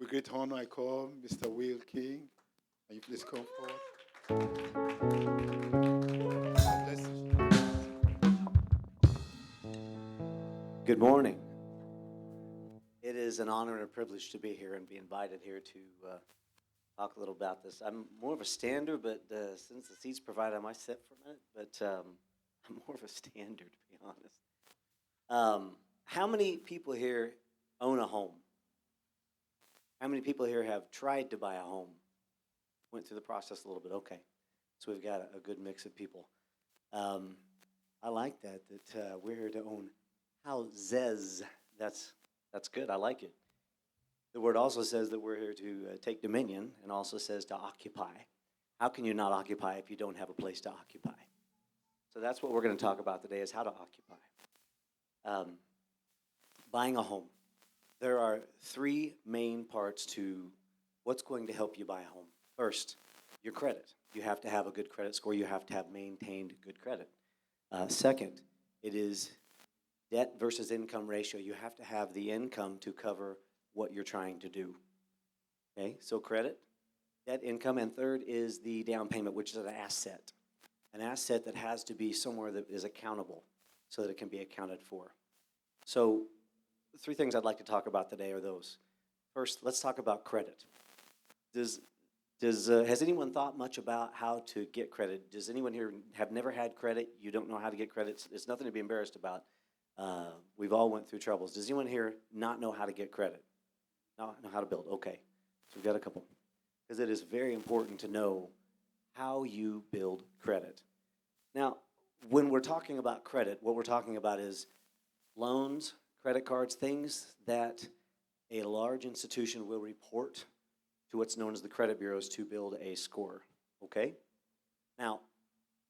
With great honor, I call Mr. Will King. Can you please come forward? God bless you. Good morning. It is an honor and a privilege to be here and be invited here to talk a little about this. I'm more of a stander, but since the seat's provided, I might sit for a minute, but I'm more of a stander, to be honest. How many people here own a home? How many people here have tried to buy a home? Went through the process a little bit. Okay. So we've got a good mix of people. I like that we're here to own houses. That's good. I like it. The word also says that we're here to take dominion, and also says to occupy. How can you not occupy if you don't have a place to occupy? So that's what we're going to talk about today, is how to occupy. Buying a home. There are three main parts to what's going to help you buy a home. First, your credit. You have to have a good credit score. You have to have maintained good credit. Second, it is debt versus income ratio. You have to have the income to cover what you're trying to do. Okay, so credit, debt, income, and third is the down payment, which is an asset. An asset that has to be somewhere that is accountable so that it can be accounted for. So the three things I'd like to talk about today are those. First, let's talk about credit. Has anyone thought much about how to get credit? Does anyone here have never had credit? You don't know how to get credit? It's nothing to be embarrassed about. We've all went through troubles. Does anyone here not know how to get credit? Not know how to build? Okay, so we've got a couple. Because it is very important to know how you build credit. Now, when we're talking about credit, what we're talking about is loans, credit cards, things that a large institution will report to what's known as the credit bureaus to build a score, okay? Now,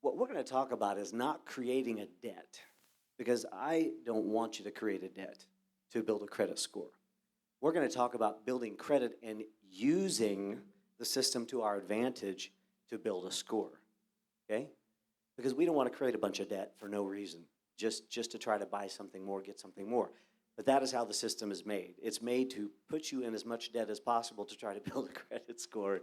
what we're going to talk about is not creating a debt, because I don't want you to create a debt to build a credit score. We're going to talk about building credit and using the system to our advantage to build a score, okay? Because we don't want to create a bunch of debt for no reason, just to try to buy something more, get something more. But that is how the system is made. It's made to put you in as much debt as possible to try to build a credit score,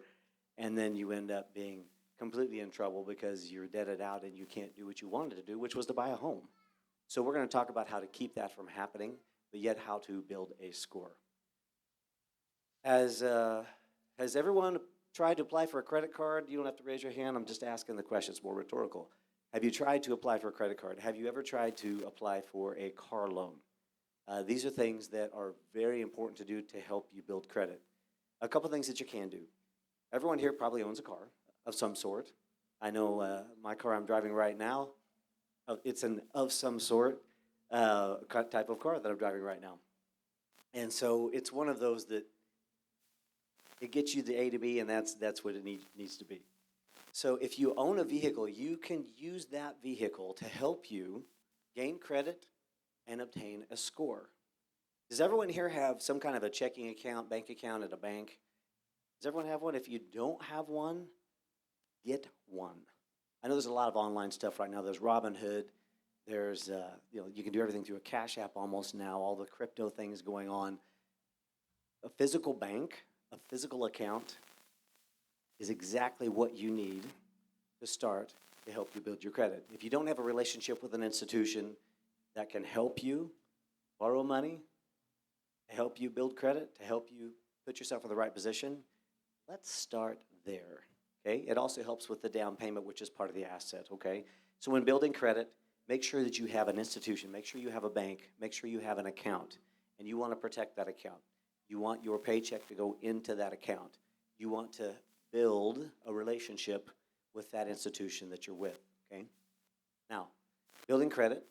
and then you end up being completely in trouble because you're debted out and you can't do what you wanted to do, which was to buy a home. So we're going to talk about how to keep that from happening, but yet how to build a score. Has everyone tried to apply for a credit card? You don't have to raise your hand. I'm just asking the question. It's more rhetorical. Have you tried to apply for a credit card? Have you ever tried to apply for a car loan? These are things that are very important to do to help you build credit. A couple things that you can do. Everyone here probably owns a car of some sort. I know my car I'm driving right now, it's an of some sort type of car that I'm driving right now. And so it's one of those that it gets you the A to B, and that's what it needs to be. So if you own a vehicle, you can use that vehicle to help you gain credit and obtain a score. Does everyone here have some kind of a checking account, bank account at a bank? Does everyone have one? If you don't have one, get one. I know there's a lot of online stuff right now. There's Robinhood. There's, you can do everything through a Cash App almost now, all the crypto things going on. A physical bank, a physical account is exactly what you need to start to help you build your credit. If you don't have a relationship with an institution that can help you borrow money, to help you build credit, to help you put yourself in the right position, let's start there, okay? It also helps with the down payment, which is part of the asset, okay? So when building credit, make sure that you have an institution, make sure you have a bank, make sure you have an account, and you want to protect that account. You want your paycheck to go into that account. You want to build a relationship with that institution that you're with, okay? Now, building credit,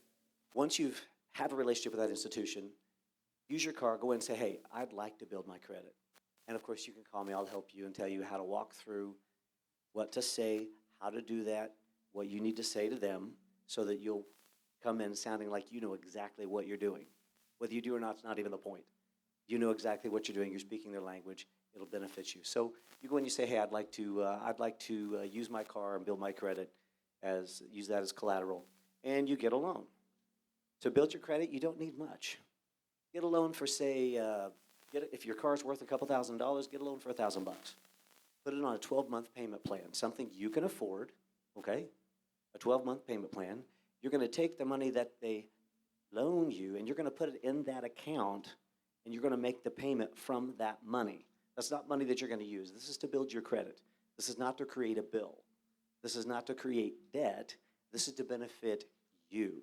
once you've had a relationship with that institution, use your car, go in and say, hey, I'd like to build my credit. And of course, you can call me, I'll help you and tell you how to walk through what to say, how to do that, what you need to say to them so that you'll come in sounding like you know exactly what you're doing. Whether you do or not, it's not even the point. You know exactly what you're doing, you're speaking their language, it'll benefit you. So you go in and you say, hey, I'd like to use my car and build my credit, use that as collateral, and you get a loan. To build your credit, you don't need much. Get a loan for, say, Get it, if your car's worth a couple $1,000s, get a loan for $1,000. Put it on a 12-month payment plan, something you can afford, okay? A 12-month payment plan. You're gonna take the money that they loan you and you're gonna put it in that account and you're gonna make the payment from that money. That's not money that you're gonna use. This is to build your credit. This is not to create a bill. This is not to create debt. This is to benefit you.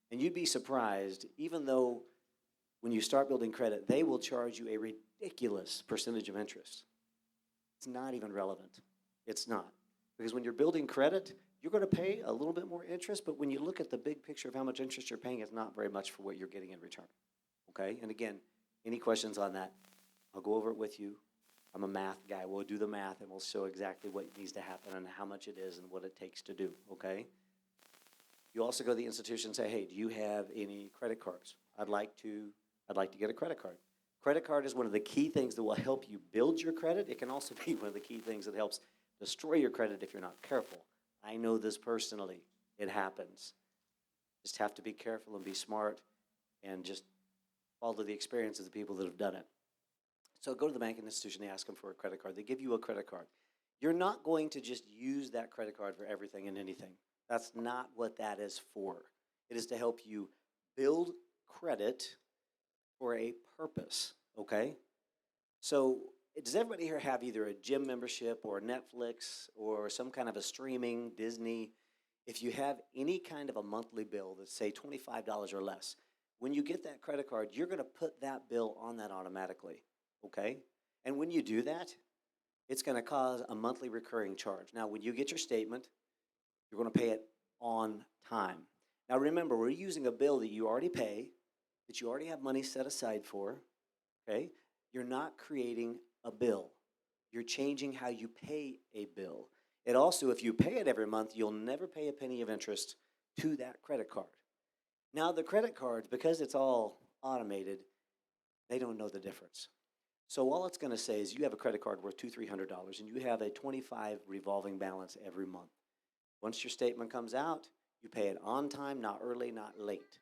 And you'd be surprised, even though when you start building credit, they will charge you a ridiculous percentage of interest. It's not even relevant. It's not. Because when you're building credit, you're going to pay a little bit more interest, but when you look at the big picture of how much interest you're paying, it's not very much for what you're getting in return. Okay? And again, any questions on that, I'll go over it with you. I'm a math guy. We'll do the math and we'll show exactly what needs to happen and how much it is and what it takes to do. Okay? You also go to the institution and say, hey, do you have any credit cards? I'd like to get a credit card. Credit card is one of the key things that will help you build your credit. It can also be one of the key things that helps destroy your credit if you're not careful. I know this personally. It happens. Just have to be careful and be smart and just follow the experience of the people that have done it. So go to the banking institution, they ask them for a credit card. They give you a credit card. You're not going to just use that credit card for everything and anything. That's not what that is for. It is to help you build credit for a purpose, okay? So does everybody here have either a gym membership or Netflix or some kind of a streaming, Disney? If you have any kind of a monthly bill that's, say, $25 or less, when you get that credit card, you're going to put that bill on that automatically, okay? And when you do that, it's going to cause a monthly recurring charge. Now, when you get your statement, you're going to pay it on time. Now, remember, we're using a bill that you already pay, that you already have money set aside for, okay? You're not creating a bill. You're changing how you pay a bill. It also, if you pay it every month, you'll never pay a penny of interest to that credit card. Now, the credit cards, because it's all automated, they don't know the difference. So all it's going to say is you have a credit card worth $200-$300 and you have a 25 revolving balance every month. Once your statement comes out, you pay it on time, not early, not late.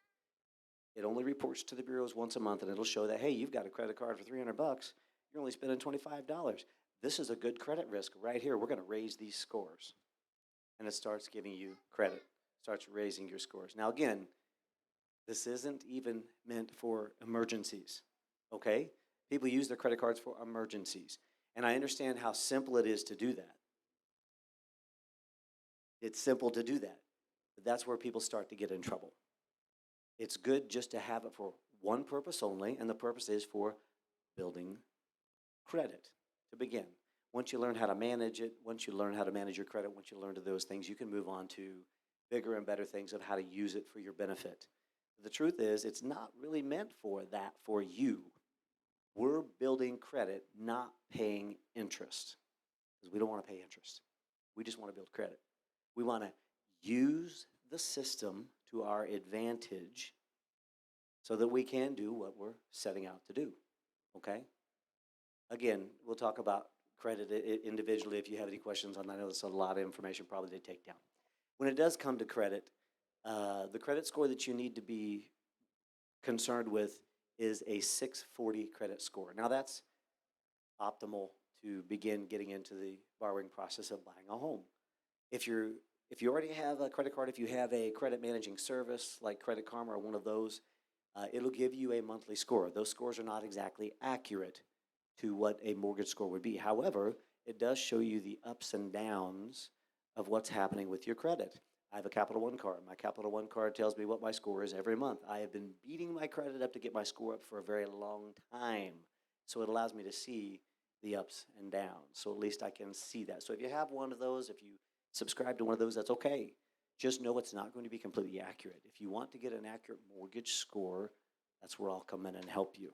It only reports to the bureaus once a month, and it'll show that, hey, you've got a credit card for $300. You're only spending $25. This is a good credit risk right here. We're going to raise these scores. And it starts giving you credit, starts raising your scores. Now, again, this isn't even meant for emergencies, okay? People use their credit cards for emergencies. And I understand how simple it is to do that. It's simple to do that. But that's where people start to get in trouble. It's good just to have it for one purpose only, and the purpose is for building credit to begin. Once you learn how to manage it, once you learn how to manage your credit, once you learn to those things, you can move on to bigger and better things of how to use it for your benefit. The truth is, it's not really meant for that for you. We're building credit, not paying interest, because we don't want to pay interest. We just want to build credit. We want to use the system to our advantage so that we can do what we're setting out to do, okay? Again, we'll talk about credit individually if you have any questions on that. I know that's a lot of information probably to take down. When it does come to credit, the credit score that you need to be concerned with is a 640 credit score. Now that's optimal to begin getting into the borrowing process of buying a home. If you already have a credit card, if you have a credit managing service like Credit Karma or one of those, it'll give you a monthly score. Those scores are not exactly accurate to what a mortgage score would be. However, it does show you the ups and downs of what's happening with your credit. I have a Capital One card. My Capital One card tells me what my score is every month. I have been beating my credit up to get my score up for a very long time. So it allows me to see the ups and downs. So at least I can see that. So if you have one of those, if you subscribe to one of those, that's okay. Just know it's not going to be completely accurate. If you want to get an accurate mortgage score, that's where I'll come in and help you.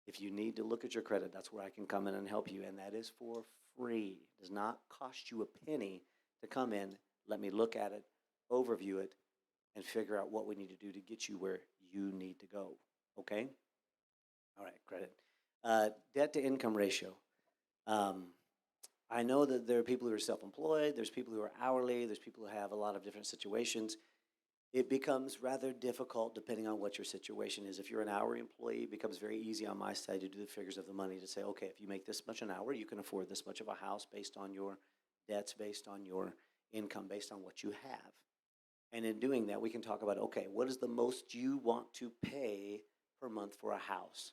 If you need to look at your credit, that's where I can come in and help you, and that is for free. It does not cost you a penny to come in, let me look at it, overview it, and figure out what we need to do to get you where you need to go, okay? All right, credit. Debt to income ratio. I know that there are people who are self-employed, there's people who are hourly, there's people who have a lot of different situations. It becomes rather difficult depending on what your situation is. If you're an hourly employee, it becomes very easy on my side to do the figures of the money to say, okay, if you make this much an hour, you can afford this much of a house based on your debts, based on your income, based on what you have. And in doing that, we can talk about, okay, what is the most you want to pay per month for a house?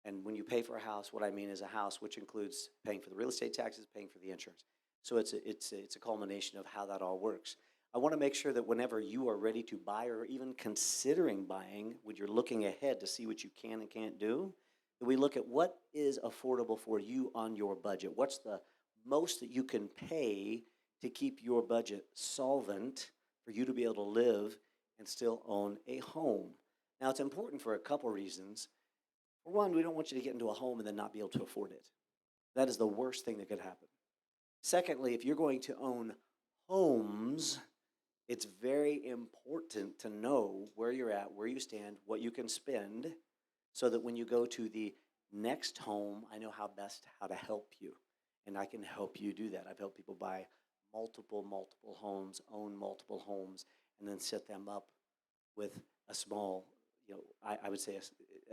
And when you pay for a house, what I mean is a house which includes paying for the real estate taxes, paying for the insurance. So it's a culmination of how that all works. I want to make sure that whenever you are ready to buy or even considering buying, when you're looking ahead to see what you can and can't do, that we look at what is affordable for you on your budget. What's the most that you can pay to keep your budget solvent for you to be able to live and still own a home? Now, it's important for a couple reasons. For one, we don't want you to get into a home and then not be able to afford it. That is the worst thing that could happen. Secondly, if you're going to own homes, it's very important to know where you're at, where you stand, what you can spend, so that when you go to the next home, I know how to help you. And I can help you do that. I've helped people buy multiple homes, own multiple homes, and then set them up with a small, I would say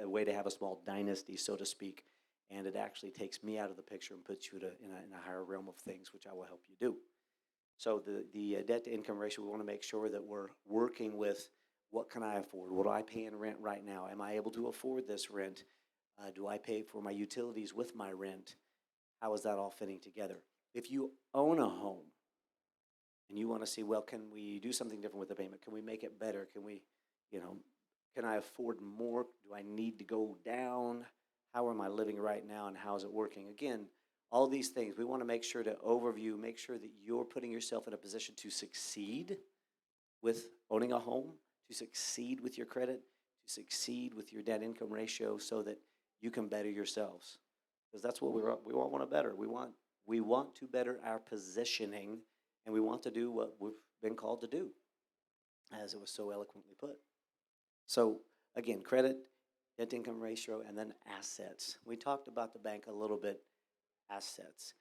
a way to have a small dynasty, so to speak. And it actually takes me out of the picture and puts you in a higher realm of things, which I will help you do. So the debt to income ratio, we want to make sure that we're working with what can I afford? What do I pay in rent right now? Am I able to afford this rent? Do I pay for my utilities with my rent? How is that all fitting together? If you own a home and you want to see, well, can we do something different with the payment? Can we make it better? Can we, can I afford more? Do I need to go down? How am I living right now and how is it working? Again, all these things, we want to make sure to overview, make sure that you're putting yourself in a position to succeed with owning a home, to succeed with your credit, to succeed with your debt income ratio so that you can better yourselves. Because that's what we all want to better. We want to better our positioning and we want to do what we've been called to do, as it was so eloquently put. So again, credit, debt income ratio, and then assets. We talked about the bank a little bit. Assets.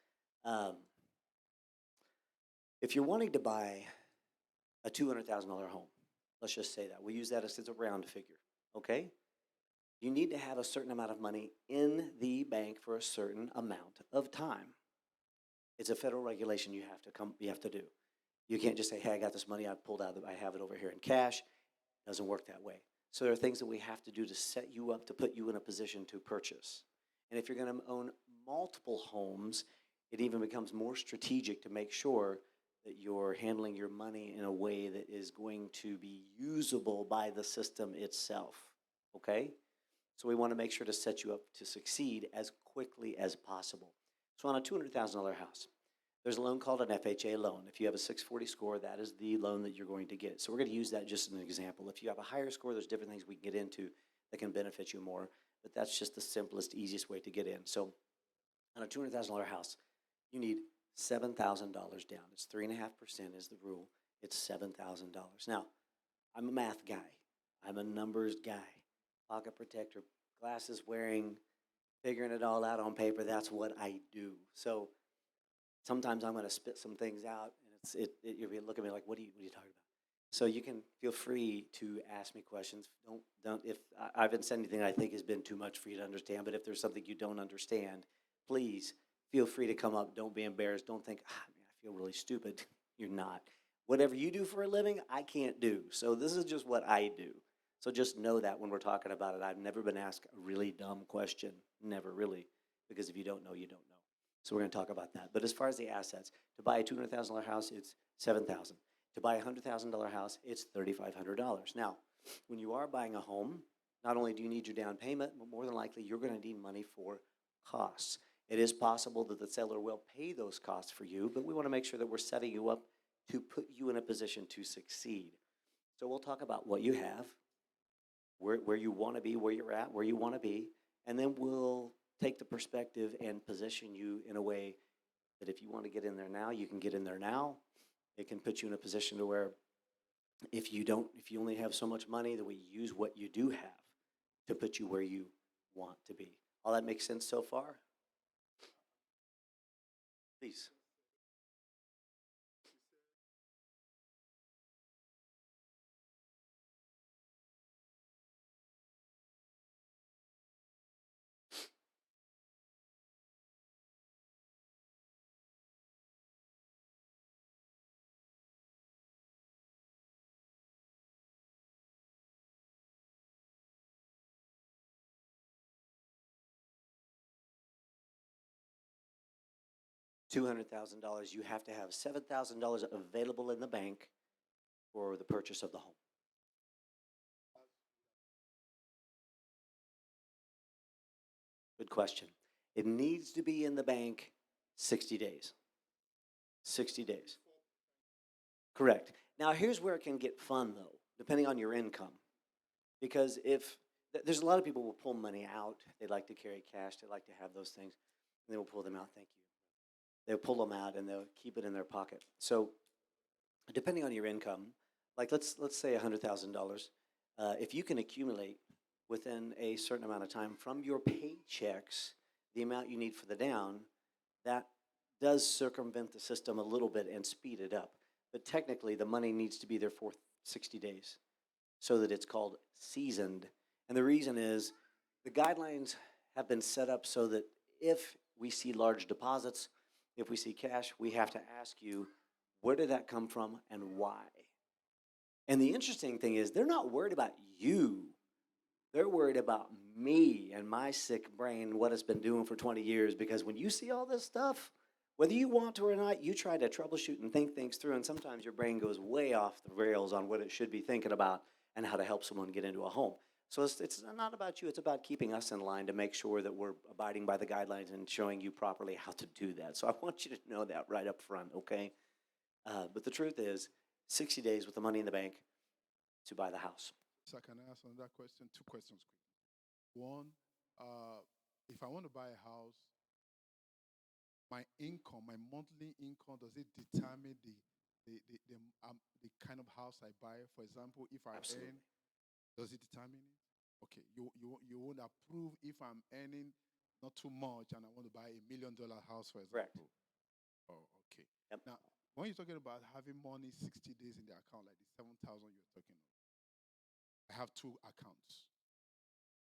If you're wanting to buy a $200,000 home, let's just say that. We use that as a round figure, okay? You need to have a certain amount of money in the bank for a certain amount of time. It's a federal regulation you have to do. You can't just say, hey, I got this money, I pulled out, I have it over here in cash. It doesn't work that way. So there are things that we have to do to set you up, to put you in a position to purchase. And if you're going to own multiple homes, it even becomes more strategic to make sure that you're handling your money in a way that is going to be usable by the system itself, okay? So we want to make sure to set you up to succeed as quickly as possible. So on a $200,000 house, there's a loan called an FHA loan. If you have a 640 score, that is the loan that you're going to get. So we're going to use that just as an example. If you have a higher score, there's different things we can get into that can benefit you more. But that's just the simplest, easiest way to get in. So on a $200,000 house, you need $7,000 down. It's 3.5% is the rule. It's $7,000. Now, I'm a math guy. I'm a numbers guy. Pocket protector, glasses wearing, figuring it all out on paper. That's what I do. So sometimes I'm going to spit some things out, and you'll be looking at me like, what are you talking about? So you can feel free to ask me questions. Don't if I haven't said anything I think has been too much for you to understand, but if there's something you don't understand, please feel free to come up. Don't be embarrassed. Don't think, man, I feel really stupid. You're not. Whatever you do for a living, I can't do. So this is just what I do. So just know that when we're talking about it, I've never been asked a really dumb question. Never really. Because if you don't know, you don't know. So we're going to talk about that. But as far as the assets, to buy a $200,000 house, it's $7,000. To buy a $100,000 house, it's $3,500. Now, when you are buying a home, not only do you need your down payment, but more than likely you're going to need money for costs. It is possible that the seller will pay those costs for you, but we want to make sure that we're setting you up to put you in a position to succeed. So we'll talk about what you have, where you want to be, where you're at, where you want to be, and then we'll take the perspective and position you in a way that if you want to get in there now, you can get in there now. It can put you in a position to where if you only have so much money, that we use what you do have to put you where you want to be. All that makes sense so far? Please. $200,000, you have to have $7,000 available in the bank for the purchase of the home. Good question. It needs to be in the bank 60 days. 60 days. Correct. Now, here's where it can get fun, though, depending on your income. Because there's a lot of people who will pull money out. They like to carry cash. They like to have those things. And they will pull them out. Thank you. They'll pull them out and they'll keep it in their pocket. So, depending on your income, like let's say $100,000, if you can accumulate within a certain amount of time from your paychecks the amount you need for the down, that does circumvent the system a little bit and speed it up. But technically, the money needs to be there for 60 days so that it's called seasoned. And the reason is the guidelines have been set up so that if we see large deposits, if we see cash, we have to ask you, where did that come from and why? And the interesting thing is, they're not worried about you. They're worried about me and my sick brain, what it's been doing for 20 years. Because when you see all this stuff, whether you want to or not, you try to troubleshoot and think things through. And sometimes your brain goes way off the rails on what it should be thinking about and how to help someone get into a home. So it's not about you. It's about keeping us in line to make sure that we're abiding by the guidelines and showing you properly how to do that. So I want you to know that right up front, okay? But the truth is, 60 days with the money in the bank to buy the house. So can I ask another question? Two questions quickly. One, if I want to buy a house, my income, my monthly income, does it determine the kind of house I buy? For example, if I Absolutely. earn, does it determine it? Okay, you won't approve if I'm earning not too much and I want to buy $1 million house, for Correct. example. Oh, okay. Yep. Now, when you're talking about having money 60 days in the account, like the 7,000 you're talking about, I have two accounts.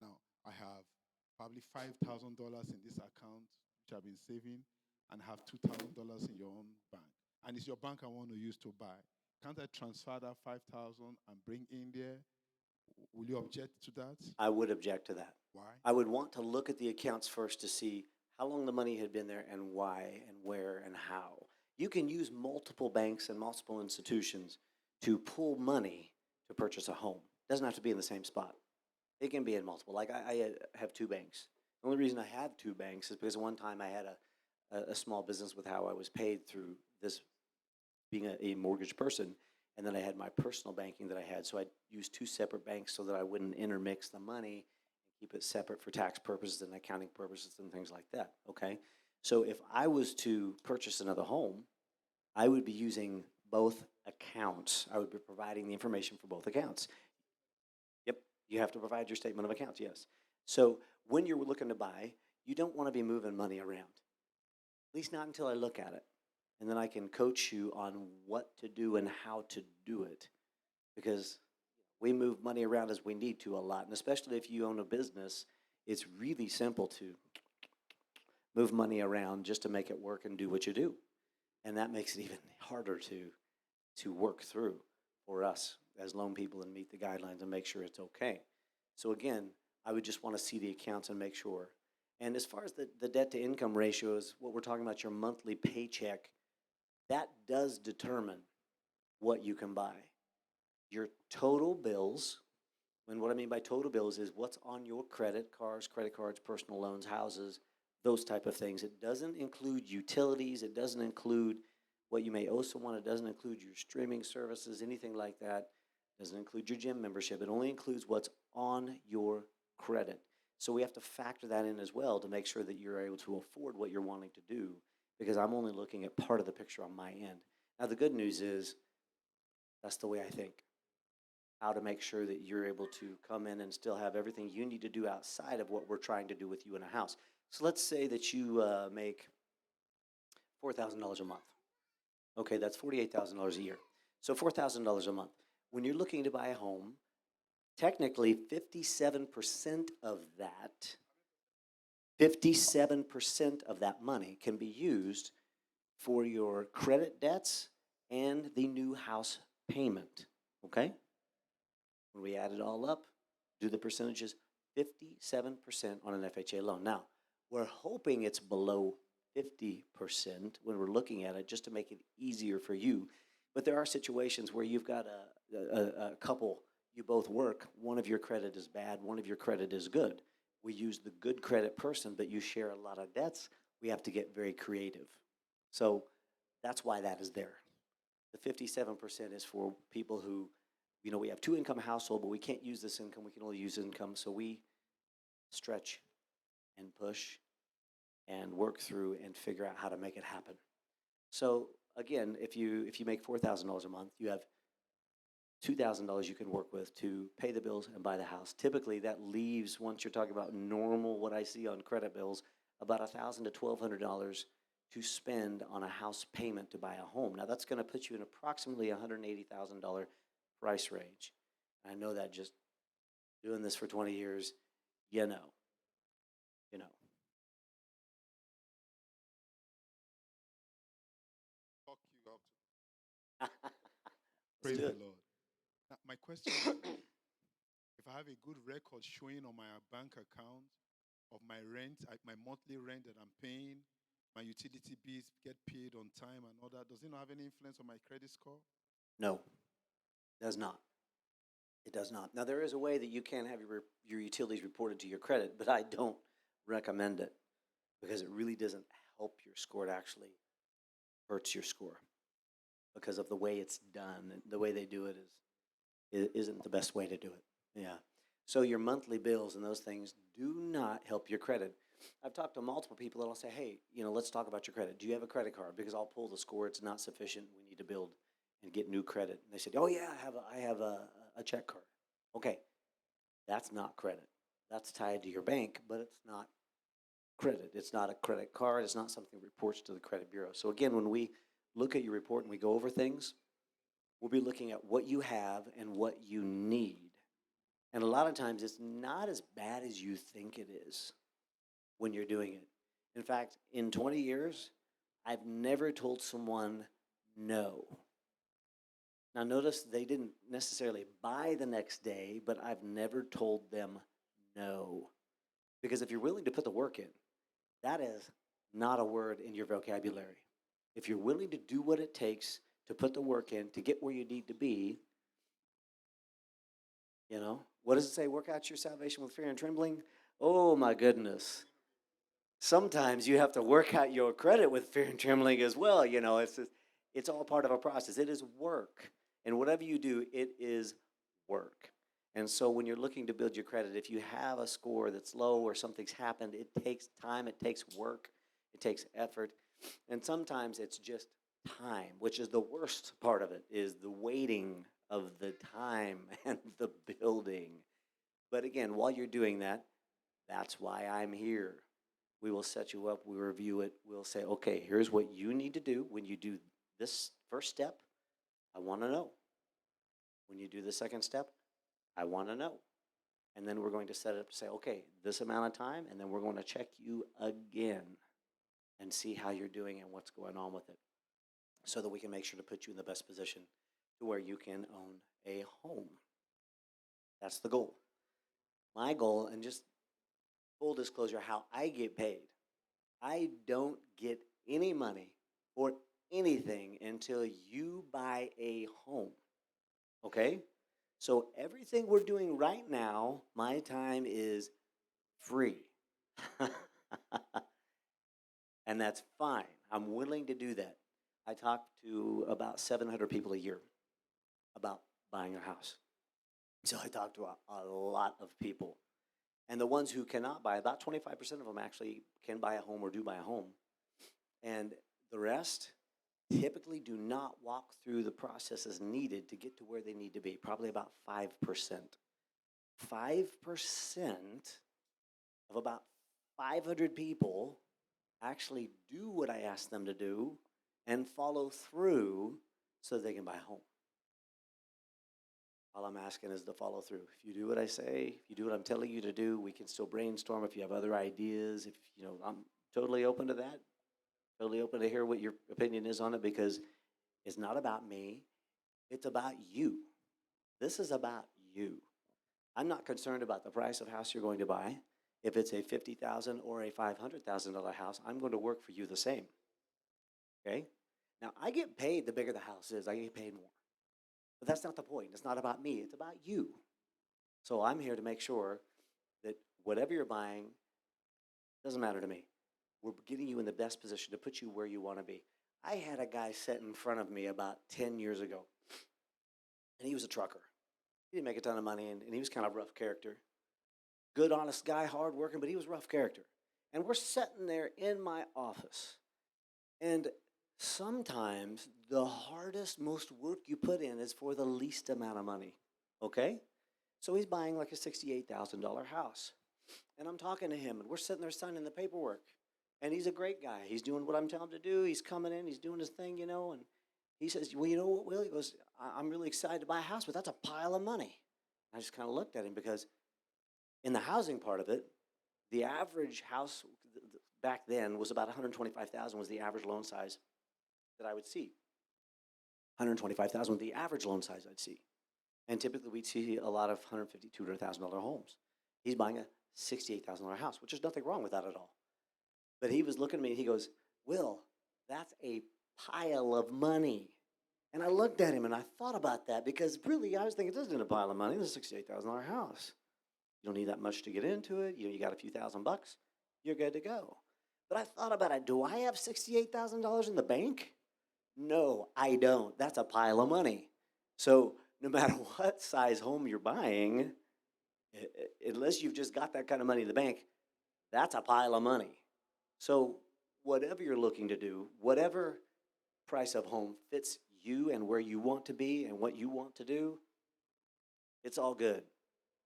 Now, I have probably $5,000 in this account, which I've been saving, and have $2,000 in your own bank. And it's your bank I want to use to buy. Can't I transfer that 5,000 and bring in there? Will you object to that? I would object to that. Why? I would want to look at the accounts first to see how long the money had been there and why and where and how. You can use multiple banks and multiple institutions to pull money to purchase a home. It doesn't have to be in the same spot. It can be in multiple. Like I have two banks. The only reason I have two banks is because one time I had a small business with how I was paid through this being a mortgage person. And then I had my personal banking that I had. So I used two separate banks so that I wouldn't intermix the money and keep it separate for tax purposes and accounting purposes and things like that. Okay. So if I was to purchase another home, I would be using both accounts. I would be providing the information for both accounts. Yep. You have to provide your statement of accounts, yes. So when you're looking to buy, you don't want to be moving money around. At least not until I look at it. And then I can coach you on what to do and how to do it. Because we move money around as we need to a lot. And especially if you own a business, it's really simple to move money around just to make it work and do what you do. And that makes it even harder to work through for us as loan people and meet the guidelines and make sure it's okay. So again, I would just want to see the accounts and make sure. And as far as the debt to income ratio is what we're talking about, your monthly paycheck, that does determine what you can buy. Your total bills, and what I mean by total bills is what's on your credit cards, personal loans, houses, those type of things. It doesn't include utilities. It doesn't include what you may owe someone. It doesn't include your streaming services, anything like that. It doesn't include your gym membership. It only includes what's on your credit. So we have to factor that in as well to make sure that you're able to afford what you're wanting to do, because I'm only looking at part of the picture on my end. Now, the good news is that's the way I think. How to make sure that you're able to come in and still have everything you need to do outside of what we're trying to do with you in a house. So let's say that you make $4,000 a month. Okay, that's $48,000 a year. So $4,000 a month. When you're looking to buy a home, technically 57% of that 57% of that money can be used for your credit debts and the new house payment, okay? When we add it all up, do the percentages, 57% on an FHA loan. Now, we're hoping it's below 50% when we're looking at it, just to make it easier for you. But there are situations where you've got a couple, you both work, one of your credit is bad, one of your credit is good. We use the good credit person, but you share a lot of debts. We have to get very creative. So that's why that is there. The 57% is for people who, we have two-income household, but we can't use this income. We can only use income. So we stretch and push and work through and figure out how to make it happen. So again, if you make $4,000 a month, you have $2,000 you can work with to pay the bills and buy the house. Typically, that leaves, once you're talking about normal, what I see on credit bills, about $1,000 to $1,200 to spend on a house payment to buy a home. Now, that's going to put you in approximately $180,000 price range. I know that just doing this for 20 years, you know. Talk you up. Let's Praise do the it. Lord. Now, my question is, if I have a good record showing on my bank account of my rent, my monthly rent that I'm paying, my utility bills get paid on time and all that, does it not have any influence on my credit score? No, it does not. It does not. Now, there is a way that you can have your utilities reported to your credit, but I don't recommend it because it really doesn't help your score. It actually hurts your score because of the way it's done. The way they do it isn't the best way to do it. Yeah. So your monthly bills and those things do not help your credit. I've talked to multiple people and I'll say, hey, let's talk about your credit. Do you have a credit card? Because I'll pull the score. It's not sufficient. We need to build and get new credit. And they said, oh yeah, I have a check card. Okay, that's not credit. That's tied to your bank, but it's not credit. It's not a credit card. It's not something that reports to the credit bureau. So again, when we look at your report and we go over things, we'll be looking at what you have and what you need. And a lot of times it's not as bad as you think it is when you're doing it. In fact, in 20 years, I've never told someone no. Now notice they didn't necessarily buy the next day, but I've never told them no. Because if you're willing to put the work in, that is not a word in your vocabulary. If you're willing to do what it takes to put the work in, to get where you need to be, what does it say? Work out your salvation with fear and trembling? Oh my goodness. Sometimes you have to work out your credit with fear and trembling as well. It's all part of a process. It is work. And whatever you do, it is work. And so when you're looking to build your credit, if you have a score that's low or something's happened, it takes time, it takes work, it takes effort. And sometimes it's just time, which is the worst part of it, is the waiting of the time and the building. But again, while you're doing that, that's why I'm here. We will set you up, we review it, we'll say, okay, here's what you need to do. When you do this first step, I want to know. When you do the second step, I want to know. And then we're going to set it up to say, okay, this amount of time, and then we're going to check you again and see how you're doing and what's going on with it so that we can make sure to put you in the best position to where you can own a home. That's the goal. My goal, and just full disclosure, how I get paid. I don't get any money or anything until you buy a home. Okay? So everything we're doing right now, my time is free. And that's fine. I'm willing to do that. I talk to about 700 people a year about buying a house. So I talk to a lot of people. And the ones who cannot buy, about 25% of them actually can buy a home or do buy a home. And the rest typically do not walk through the processes needed to get to where they need to be, probably about 5%. 5% of about 500 people actually do what I ask them to do and follow through so they can buy a home. All I'm asking is to follow through. If you do what I say, if you do what I'm telling you to do, we can still brainstorm. If you have other ideas, I'm totally open to that. Totally open to hear what your opinion is on it, because it's not about me. It's about you. This is about you. I'm not concerned about the price of house you're going to buy. If it's a $50,000 or a $500,000 house, I'm going to work for you the same. Okay? Now, I get paid the bigger the house is, I get paid more. But that's not the point. It's not about me, it's about you. So I'm here to make sure that whatever you're buying doesn't matter to me. We're getting you in the best position to put you where you want to be. I had a guy sit in front of me about 10 years ago, and he was a trucker. He didn't make a ton of money, and he was kind of a rough character. Good, honest guy, hard working, but he was a rough character. And we're sitting there in my office. And sometimes the hardest, most work you put in is for the least amount of money. Okay? So he's buying like a $68,000 house. And I'm talking to him, and we're sitting there signing the paperwork. And he's a great guy. He's doing what I'm telling him to do. He's coming in, he's doing his thing, and he says, well, you know what, Will? He goes, I'm really excited to buy a house, but that's a pile of money. I just kind of looked at him because in the housing part of it, the average house back then was about $125,000 was the average loan size that I would see. $125,000 was the average loan size I'd see. And typically we'd see a lot of $150,000, $200,000 homes. He's buying a $68,000 house, which is nothing wrong with that at all. But he was looking at me and he goes, Will, that's a pile of money. And I looked at him and I thought about that because really I was thinking, this isn't a pile of money, this is a $68,000 house. You don't need that much to get into it. You got a few $1,000 bucks, you're good to go. But I thought about it, do I have $68,000 in the bank? No, I don't. That's a pile of money. So no matter what size home you're buying, unless you've just got that kind of money in the bank, that's a pile of money. So whatever you're looking to do, whatever price of home fits you and where you want to be and what you want to do, it's all good.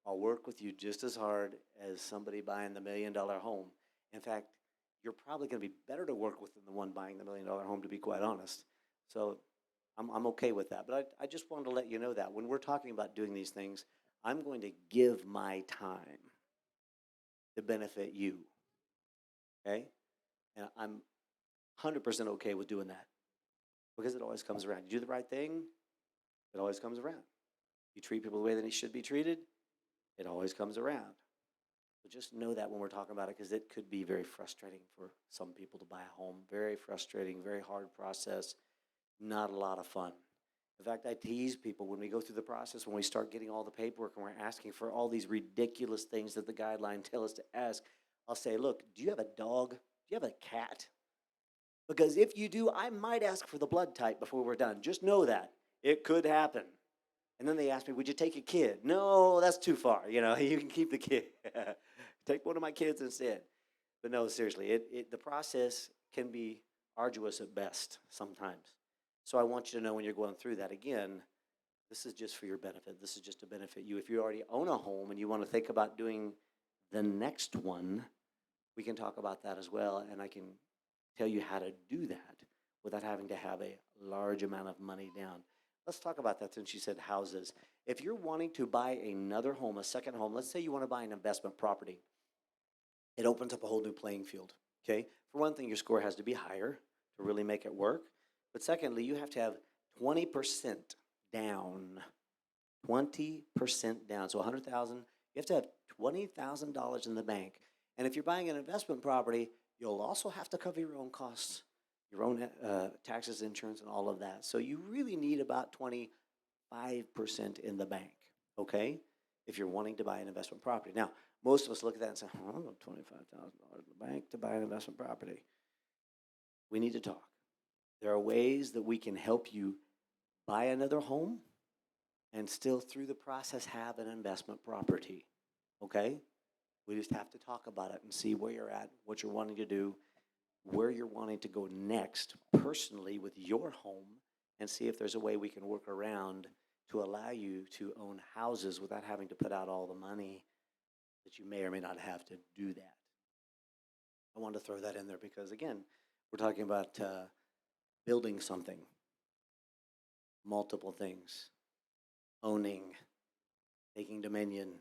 I'll work with you just as hard as somebody buying the $1 million home. In fact, you're probably going to be better to work with than the one buying the $1 million home, to be quite honest. So I'm okay with that. But I just wanted to let you know that when we're talking about doing these things, I'm going to give my time to benefit you. Okay? And I'm 100% okay with doing that because it always comes around. You do the right thing, it always comes around. You treat people the way that they should be treated, it always comes around. So just know that when we're talking about it because it could be very frustrating for some people to buy a home. Very frustrating, very hard process, not a lot of fun. In fact, I tease people when we go through the process, when we start getting all the paperwork and we're asking for all these ridiculous things that the guideline tells us to ask, I'll say, look, do you have a dog? Do you have a cat? Because if you do, I might ask for the blood type before we're done. Just know that. It could happen. And then they ask me, would you take a kid? No, that's too far. You can keep the kid. Take one of my kids instead. But no, seriously, the process can be arduous at best sometimes. So I want you to know when you're going through that, again, this is just for your benefit. This is just to benefit you. If you already own a home and you want to think about doing the next one, we can talk about that as well, and I can tell you how to do that without having to have a large amount of money down. Let's talk about that since you said houses. If you're wanting to buy another home, a second home, let's say you want to buy an investment property, it opens up a whole new playing field, okay? For one thing, your score has to be higher to really make it work. But secondly, you have to have 20% down. 20% down. So $100,000, you have to have $20,000 in the bank. And if you're buying an investment property, you'll also have to cover your own costs, your own taxes, insurance, and all of that. So you really need about 25% in the bank, okay, if you're wanting to buy an investment property. Now, most of us look at that and say, oh, I want $25,000 in the bank to buy an investment property. We need to talk. There are ways that we can help you buy another home and still, through the process, have an investment property, okay? We just have to talk about it and see where you're at, what you're wanting to do, where you're wanting to go next personally with your home, and see if there's a way we can work around to allow you to own houses without having to put out all the money that you may or may not have to do that. I wanted to throw that in there because, again, we're talking about building something, multiple things, owning, taking dominion.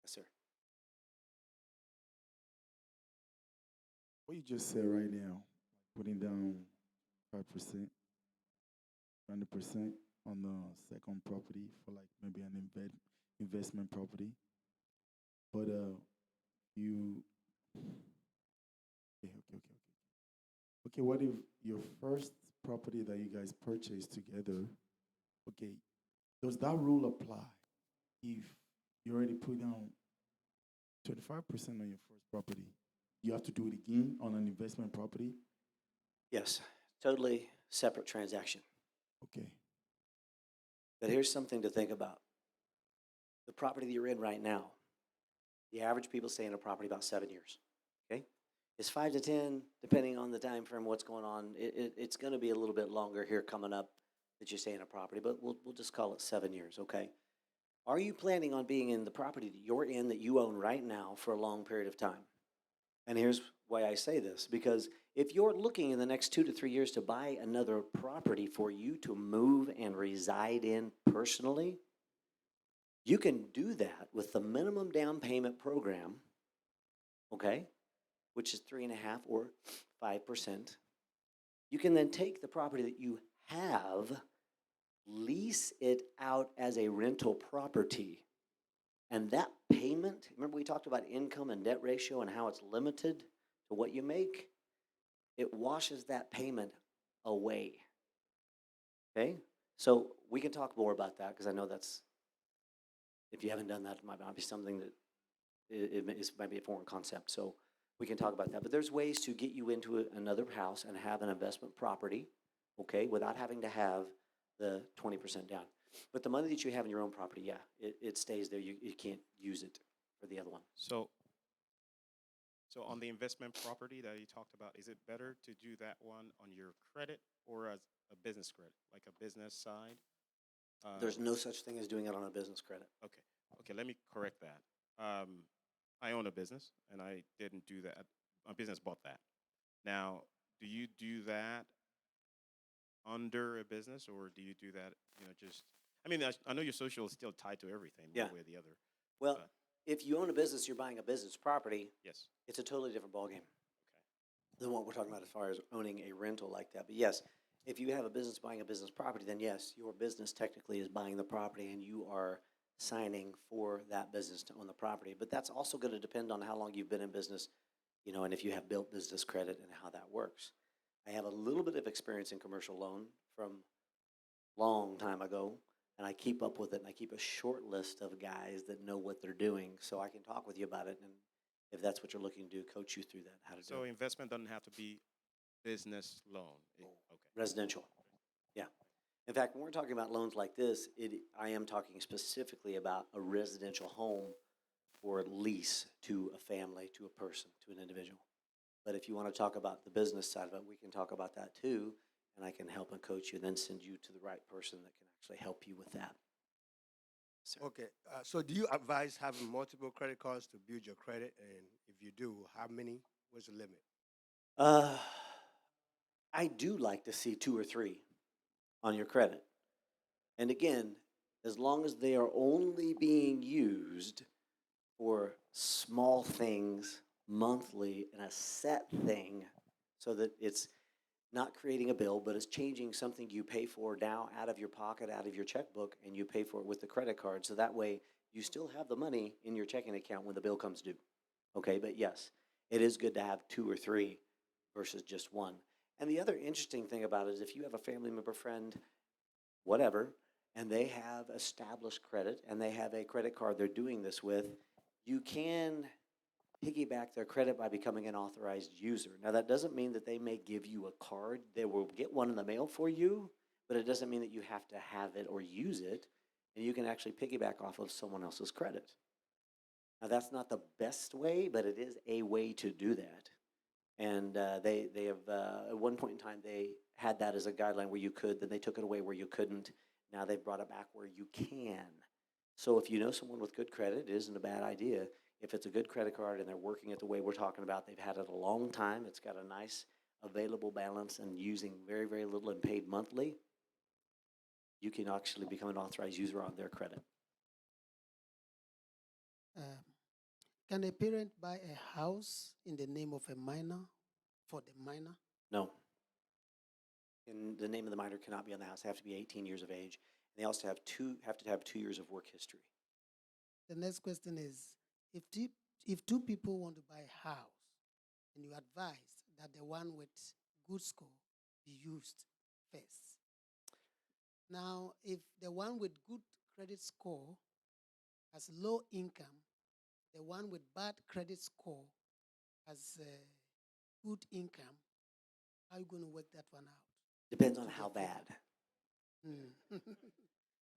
Yes, sir. What you just said right now, putting down 5%, 20%. on the second property for like maybe an investment property. But you okay, okay, okay, okay. Okay, what if your first property that you guys purchased together, okay, does that rule apply if you already put down 25% on your first property? You have to do it again on an investment property? Yes, totally separate transaction. Okay. But here's something to think about. The property that you're in right now, the average people stay in a property about 7 years. Okay? It's 5 to 10, depending on the time frame, what's going on. It's going to be a little bit longer here coming up that you stay in a property, but we'll just call it 7 years, okay? Are you planning on being in the property that you're in that you own right now for a long period of time? And here's why I say this, because if you're looking in the next 2 to 3 years to buy another property for you to move and reside in personally, you can do that with the minimum down payment program, okay, which is 3.5 or 5%. You can then take the property that you have, lease it out as a rental property. And that payment, remember we talked about income and debt ratio and how it's limited to what you make? It washes that payment away. Okay? So we can talk more about that because I know that's, if you haven't done that, it might not be something that it might be a foreign concept. So we can talk about that. But there's ways to get you into another house and have an investment property, okay, without having to have the 20% down. But the money that you have in your own property, yeah, it stays there. You can't use it for the other one. So on the investment property that you talked about, is it better to do that one on your credit or as a business credit, like a business side? There's no such thing as doing it on a business credit. Okay, let me correct that. I own a business, and I didn't do that. My business bought that. Now, do you do that under a business, or do you do that, just, I mean, I know your social is still tied to everything, Yeah. one way or the other. Well, if you own a business, you're buying a business property, Yes. it's a totally different ballgame Okay. than what we're talking about as far as owning a rental like that. But yes, if you have a business buying a business property, then yes, your business technically is buying the property and you are signing for that business to own the property. But that's also going to depend on how long you've been in business, and if you have built business credit and how that works. I have a little bit of experience in commercial loan from long time ago, and I keep up with it, and I keep a short list of guys that know what they're doing, so I can talk with you about it, and if that's what you're looking to do, coach you through that, how to do So it. investment doesn't have to be business loan. Okay. Residential, yeah. In fact, when we're talking about loans like this, I am talking specifically about a residential home or lease to a family, to a person, to an individual. But if you want to talk about the business side of it, we can talk about that too, and I can help and coach you and then send you to the right person that can actually help you with that. Sir. Okay, so do you advise having multiple credit cards to build your credit? And if you do, how many? What's the limit? I do like to see 2 or 3 on your credit. And again, as long as they are only being used for small things monthly and a set thing so that it's not creating a bill, but it's changing something you pay for now out of your pocket, out of your checkbook, and you pay for it with the credit card. So that way you still have the money in your checking account when the bill comes due. Okay, but yes, it is good to have 2 or 3 versus just 1. And the other interesting thing about it is if you have a family member, friend, whatever, and they have established credit and they have a credit card they're doing this with, you can piggyback their credit by becoming an authorized user. Now, that doesn't mean that they may give you a card. They will get one in the mail for you, but it doesn't mean that you have to have it or use it, and you can actually piggyback off of someone else's credit. Now, that's not the best way, but it is a way to do that. And they have, at one point in time, they had that as a guideline where you could, then they took it away where you couldn't. Now they've brought it back where you can. So if you know someone with good credit, it isn't a bad idea. If it's a good credit card and they're working it the way we're talking about, they've had it a long time, it's got a nice available balance and using very, very little and paid monthly, you can actually become an authorized user on their credit. Can a parent buy a house in the name of a minor for the minor? No. And the name of the minor cannot be on the house. They have to be 18 years of age. They also have to have 2 years of work history. The next question is, if two people want to buy a house, and you advise that the one with good score be used first. Now, if the one with good credit score has low income, the one with bad credit score has good income, how are you going to work that one out? Depends on how bad.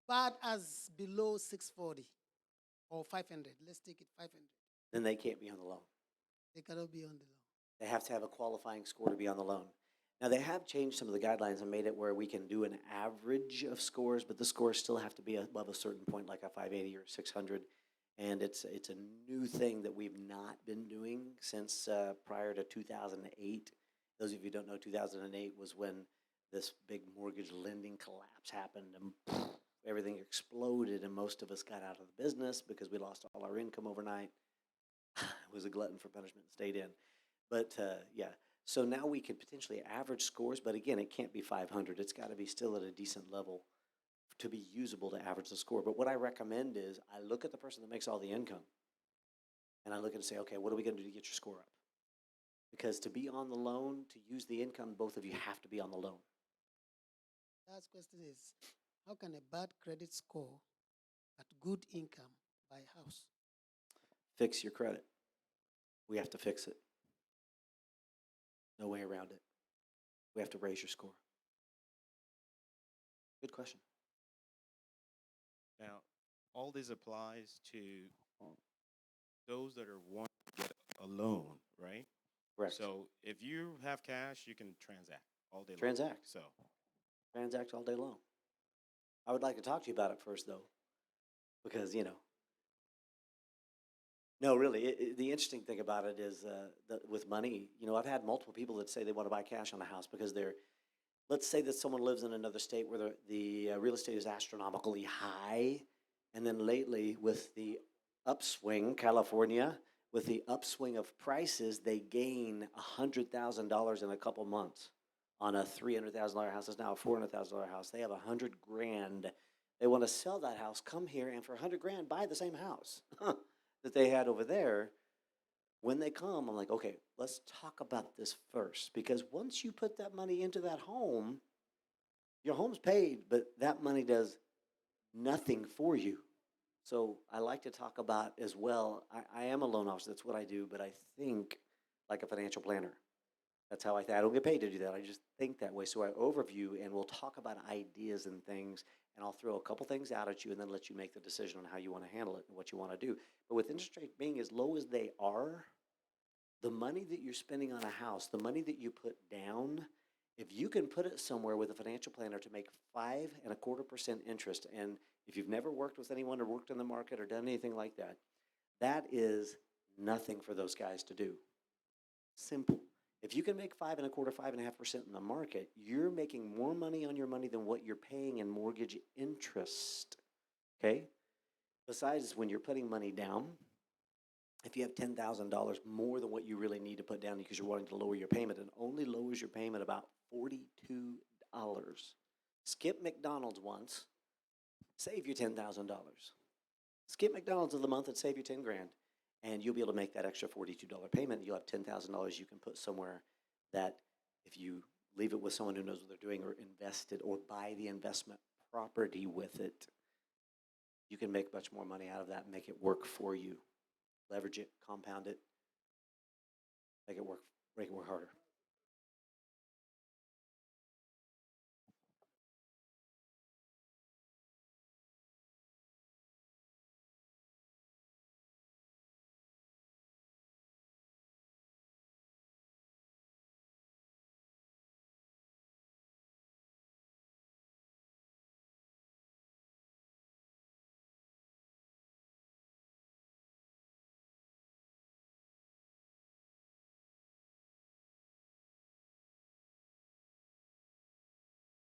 Bad as below 640 or 500. Let's take it 500. Then they can't be on the loan. They cannot be on the loan. They have to have a qualifying score to be on the loan. Now, they have changed some of the guidelines and made it where we can do an average of scores, but the scores still have to be above a certain point, like a 580 or 600. And it's a new thing that we've not been doing since prior to 2008. Those of you who don't know, 2008 was when this big mortgage lending collapse happened, and everything exploded, and most of us got out of the business because we lost all our income overnight. It was a glutton for punishment and stayed in. But yeah, so now we can potentially average scores, but again, it can't be 500. It's got to be still at a decent level to be usable to average the score. But what I recommend is I look at the person that makes all the income, and I look at it and say, okay, what are we going to do to get your score up? Because to be on the loan, to use the income, both of you have to be on the loan. Last question is, how can a bad credit score at good income buy a house? Fix your credit. We have to fix it. No way around it. We have to raise your score. Good question. Now, all this applies to those that are wanting to get a loan, right? Correct. So if you have cash, you can transact all day long. Transact. So Transact all day long. I would like to talk to you about it first, though, because, no, really, the interesting thing about it is with money, I've had multiple people that say they want to buy cash on a house because let's say that someone lives in another state where the real estate is astronomically high, and then lately with the upswing, California, with the upswing of prices, they gain $100,000 in a couple months on a $300,000 house. It's now a $400,000 house. They have $100,000. They want to sell that house, come here, and for $100,000 buy the same house that they had over there. When they come, I'm like, okay, let's talk about this first, because once you put that money into that home, your home's paid, but that money does nothing for you. So I like to talk about as well, I am a loan officer, that's what I do, but I think like a financial planner. That's how I think. I don't get paid to do that. I just think that way. So I overview, and we'll talk about ideas and things, and I'll throw a couple things out at you and then let you make the decision on how you want to handle it and what you want to do. But with interest rates being as low as they are, the money that you're spending on a house, the money that you put down, if you can put it somewhere with a financial planner to make 5.25% interest, and if you've never worked with anyone or worked in the market or done anything like that, that is nothing for those guys to do. Simple. If you can make 5.25%, 5.5% in the market, you're making more money on your money than what you're paying in mortgage interest. Okay? Besides, when you're putting money down, if you have $10,000 more than what you really need to put down because you're wanting to lower your payment, it only lowers your payment about $42. Skip McDonald's once, save you $10,000. Skip McDonald's of the month and save you $10,000. And you'll be able to make that extra $42 payment. You'll have $10,000 you can put somewhere that if you leave it with someone who knows what they're doing, or invest it, or buy the investment property with it, you can make much more money out of that and make it work for you. Leverage it, compound it, make it work harder.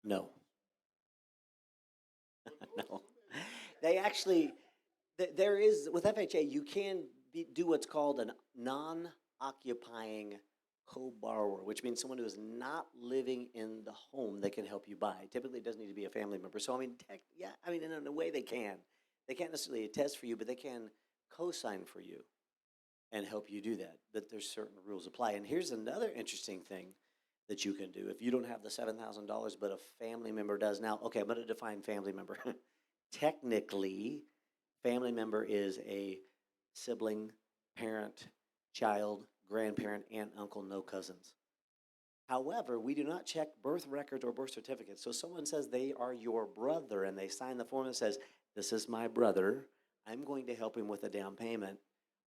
No. No. They actually, there is, with FHA, you can do what's called a non-occupying co-borrower, which means someone who is not living in the home that can help you buy. Typically, it doesn't need to be a family member. So, I mean, in a way they can. They can't necessarily attest for you, but they can co-sign for you and help you do that. But there's certain rules apply. And here's another interesting thing that you can do. If you don't have the $7,000, but a family member does now, okay, I'm going to define family member. Technically, family member is a sibling, parent, child, grandparent, aunt, uncle, no cousins. However, we do not check birth records or birth certificates. So someone says they are your brother and they sign the form that says, this is my brother. I'm going to help him with a down payment.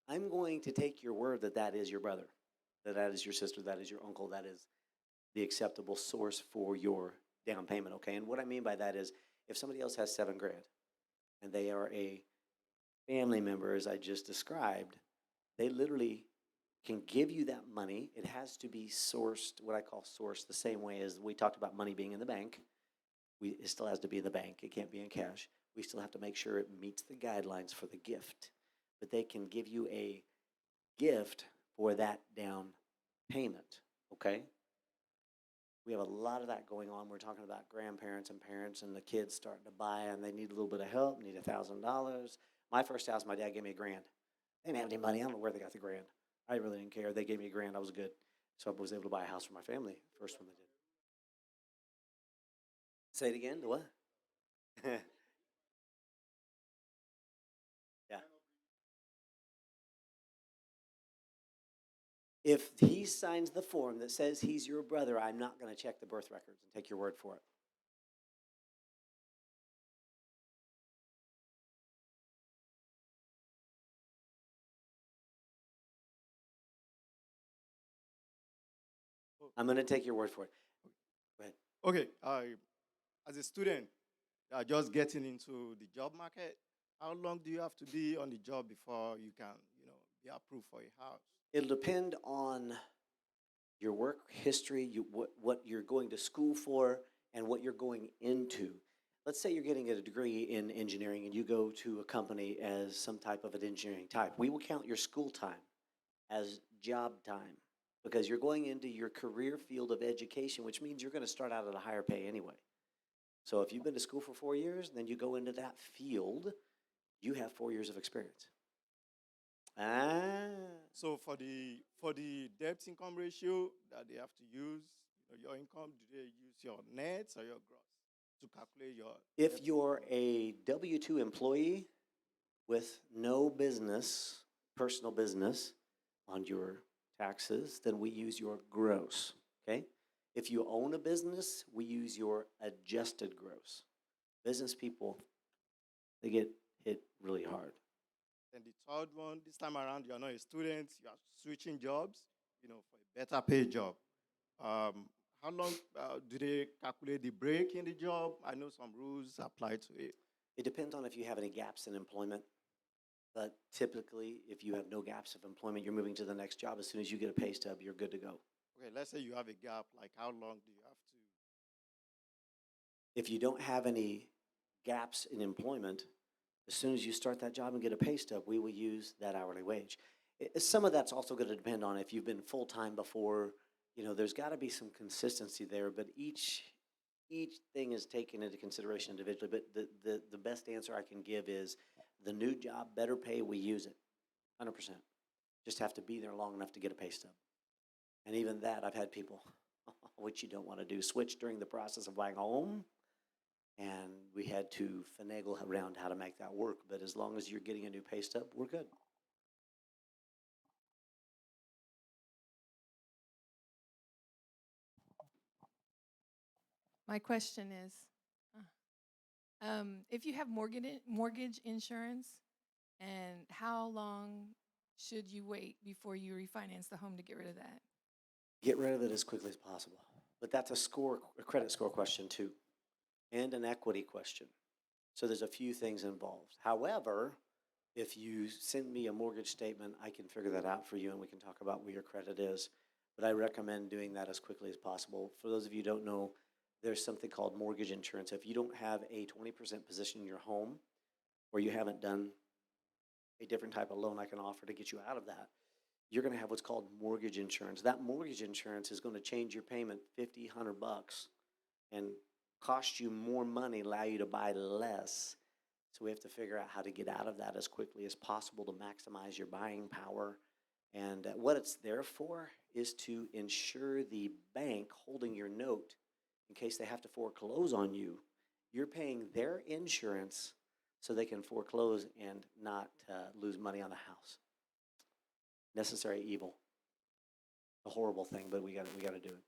I'm going to take your word that that is your brother, that that is your sister, that is your uncle, that is the acceptable source for your down payment, okay? And what I mean by that is if somebody else has $7,000 and they are a family member, as I just described, they literally can give you that money. It has to be sourced, what I call sourced, the same way as we talked about money being in the bank. It still has to be in the bank. It can't be in cash. We still have to make sure it meets the guidelines for the gift. But they can give you a gift for that down payment, okay? We have a lot of that going on. We're talking about grandparents and parents and the kids starting to buy and they need a little bit of help, need $1,000. My first house, my dad gave me $1,000. They didn't have any money. I don't know where they got the $1,000. I really didn't care. They gave me $1,000. I was good. So I was able to buy a house for my family. First one they did. Say it again. The what? Yeah. If he signs the form that says he's your brother, I'm not going to check the birth records and take your word for it. I'm going to take your word for it. Go ahead. Okay, as a student, just getting into the job market, how long do you have to be on the job before you can, be approved for a house? It'll depend on your work history, what you're going to school for, and what you're going into. Let's say you're getting a degree in engineering and you go to a company as some type of an engineering type. We will count your school time as job time because you're going into your career field of education, which means you're going to start out at a higher pay anyway. So if you've been to school for 4 years, then you go into that field, you have 4 years of experience. So for the debt income ratio that they have to use, your income, do they use your net or your gross to calculate your? If debt you're income? a W-2 employee with no business, personal business on your taxes, then we use your gross, okay? If you own a business, we use your adjusted gross. Business people, they get hit really hard. And the third one, this time around, you're not a student, you are switching jobs, for a better paid job. How long do they calculate the break in the job? I know some rules apply to it. It depends on if you have any gaps in employment. But typically, if you have no gaps of employment, you're moving to the next job. As soon as you get a pay stub, you're good to go. Okay, let's say you have a gap, like how long do you have to? If you don't have any gaps in employment, as soon as you start that job and get a pay stub, we will use that hourly wage. Some of that's also going to depend on if you've been full-time before. There's got to be some consistency there, but each thing is taken into consideration individually. But the best answer I can give is the new job, better pay, we use it, 100%. Just have to be there long enough to get a pay stub. And even that, I've had people, which you don't want to do, switch during the process of buying a home. And we had to finagle around how to make that work. But as long as you're getting a new pay stub, we're good. My question is, if you have mortgage insurance, and how long should you wait before you refinance the home to get rid of that? Get rid of it as quickly as possible. But that's a credit score question too, and an equity question. So there's a few things involved. However, if you send me a mortgage statement, I can figure that out for you and we can talk about where your credit is. But I recommend doing that as quickly as possible. For those of you who don't know, there's something called mortgage insurance. If you don't have a 20% position in your home, or you haven't done a different type of loan I can offer to get you out of that, you're going to have what's called mortgage insurance. That mortgage insurance is going to change your payment 50, $100 and cost you more money, allow you to buy less. So we have to figure out how to get out of that as quickly as possible to maximize your buying power. And what it's there for is to ensure the bank holding your note, in case they have to foreclose on you, you're paying their insurance so they can foreclose and not lose money on the house. Necessary evil. A horrible thing, but we got to do it.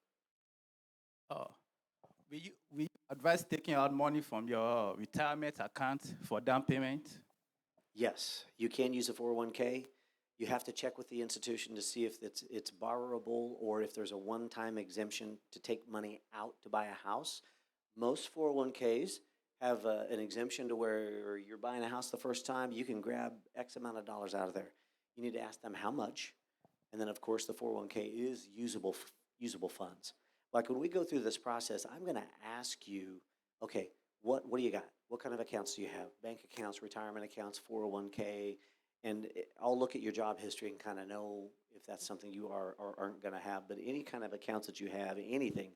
Will you advise taking out money from your retirement account for down payment? Yes, you can use a 401k. You have to check with the institution to see if it's borrowable or if there's a one-time exemption to take money out to buy a house. Most 401ks have an exemption to where you're buying a house the first time, you can grab X amount of dollars out of there. You need to ask them how much. And then, of course, the 401k is usable funds. Like when we go through this process, I'm going to ask you, okay, what do you got? What kind of accounts do you have? Bank accounts, retirement accounts, 401k, and I'll look at your job history and kind of know if that's something you are or aren't going to have. But any kind of accounts that you have, anything,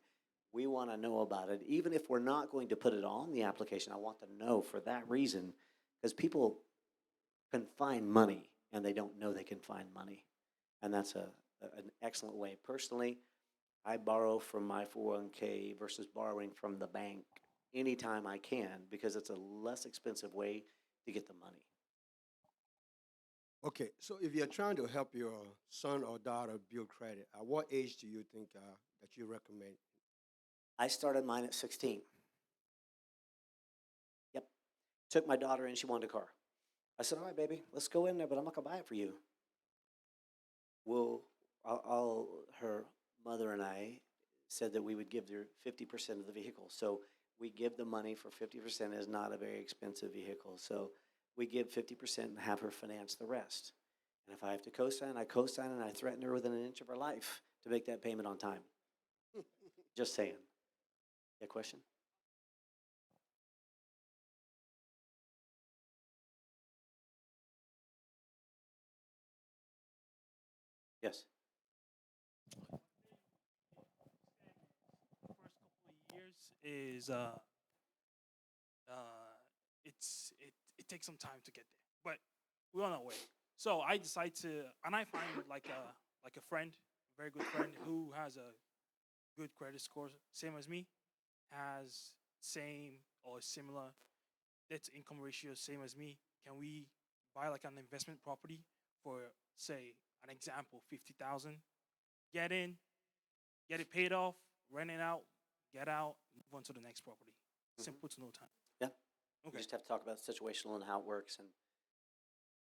we want to know about it. Even if we're not going to put it on the application, I want to know for that reason, because people can find money and they don't know they can find money. And that's an excellent way. Personally, I borrow from my 401k versus borrowing from the bank anytime I can because it's a less expensive way to get the money. Okay, so if you're trying to help your son or daughter build credit, at what age do you think that you recommend? I started mine at 16. Yep. Took my daughter in, she wanted a car. I said, all right, baby, let's go in there, but I'm not going to buy it for you. Well, her mother and I said that we would give her 50% of the vehicle. So we give the money for 50% is not a very expensive vehicle. So we give 50% and have her finance the rest. And if I have to co-sign, I co-sign and I threaten her within an inch of her life to make that payment on time. Just saying. Yeah, question? Yes. First couple of years is it takes some time to get there, but we're on our way. So I decide to, and I find like a friend, a very good friend who has a good credit score, same as me, has same or similar debt to income ratio, same as me. Can we buy like an investment property for, say, an example, 50,000? Get in, get it paid off, rent it out, get out, move on to the next property. Simple to no time. Yeah. We Okay. just have to talk about situational and how it works and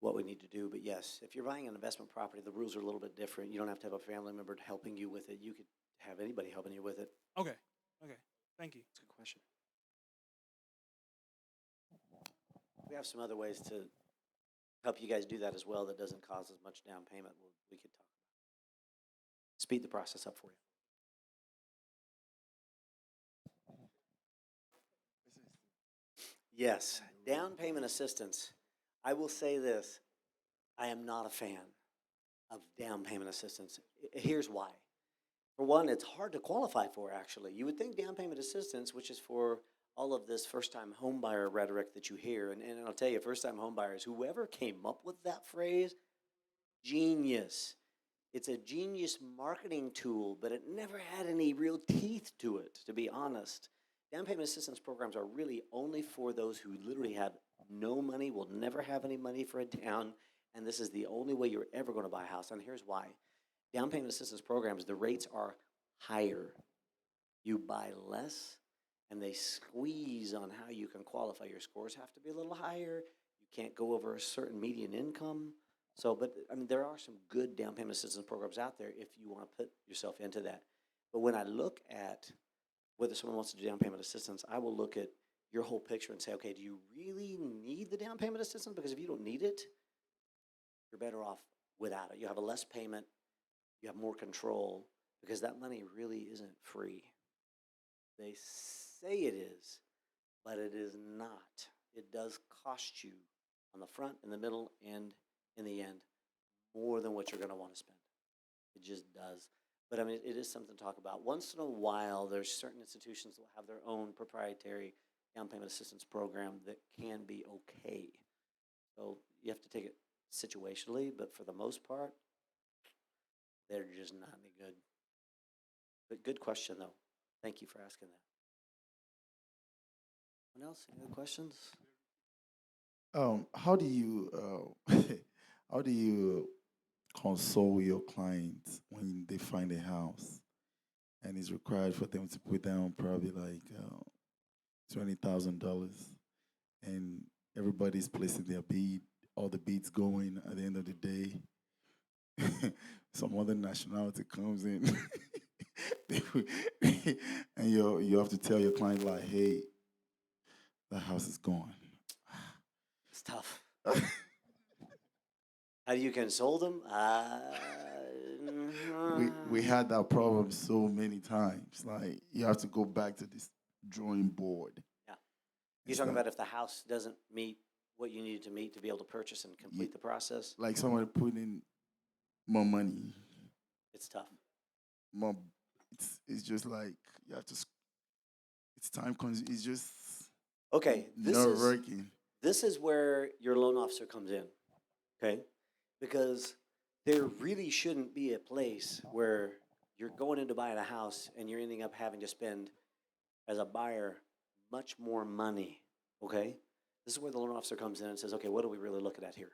what we need to do. But yes, if you're buying an investment property, the rules are a little bit different. You don't have to have a family member helping you with it. You could have anybody helping you with it. Okay. Okay. Thank you. That's a good question. We have some other ways to help you guys do that as well that doesn't cause as much down payment. We could talk about. Speed the process up for you. Yes, down payment assistance. I will say this, I am not a fan of down payment assistance. Here's why. For one, it's hard to qualify for, actually. You would think down payment assistance, which is for all of this first-time homebuyer rhetoric that you hear, and I'll tell you, first-time homebuyers, whoever came up with that phrase, genius. It's a genius marketing tool, but it never had any real teeth to it, to be honest. Down payment assistance programs are really only for those who literally have no money, will never have any money for a down, and this is the only way you're ever going to buy a house, and here's why. Down payment assistance programs, the rates are higher. You buy less, and they squeeze on how you can qualify. Your scores have to be a little higher. You can't go over a certain median income. So, but I mean, there are some good down payment assistance programs out there if you want to put yourself into that. But when I look at whether someone wants to do down payment assistance, I will look at your whole picture and say, okay, do you really need the down payment assistance? Because if you don't need it, you're better off without it. You have a less payment, you have more control, because that money really isn't free. They say it is, but it is not. It does cost you on the front, in the middle, and in the end, more than what you're going to want to spend. It just does. But I mean, it is something to talk about. Once in a while, there's certain institutions that will have their own proprietary down payment assistance program that can be okay. So you have to take it situationally, but for the most part, they're just not any good. But good question, though. Thank you for asking that. Anyone else? Any other questions? How do you how do you console your clients when they find a house and it's required for them to put down probably like $20,000, and everybody's placing their bid, all the bids going at the end of the day? Some other nationality comes in, and you have to tell your client like, "Hey, the house is gone." It's tough. How do you console them? We had that problem so many times. Like, you have to go back to this drawing board. Yeah. You're talking about if the house doesn't meet what you needed to meet to be able to purchase and complete the process? Like someone put in more money, It's tough. more. It's just like you have to. It's time consuming. It's just Okay, nerve wracking. this is where your loan officer comes in, okay? Because there really shouldn't be a place where you're going into buying a house and you're ending up having to spend, as a buyer, much more money, okay? This is where the loan officer comes in and says, okay, what are we really looking at here?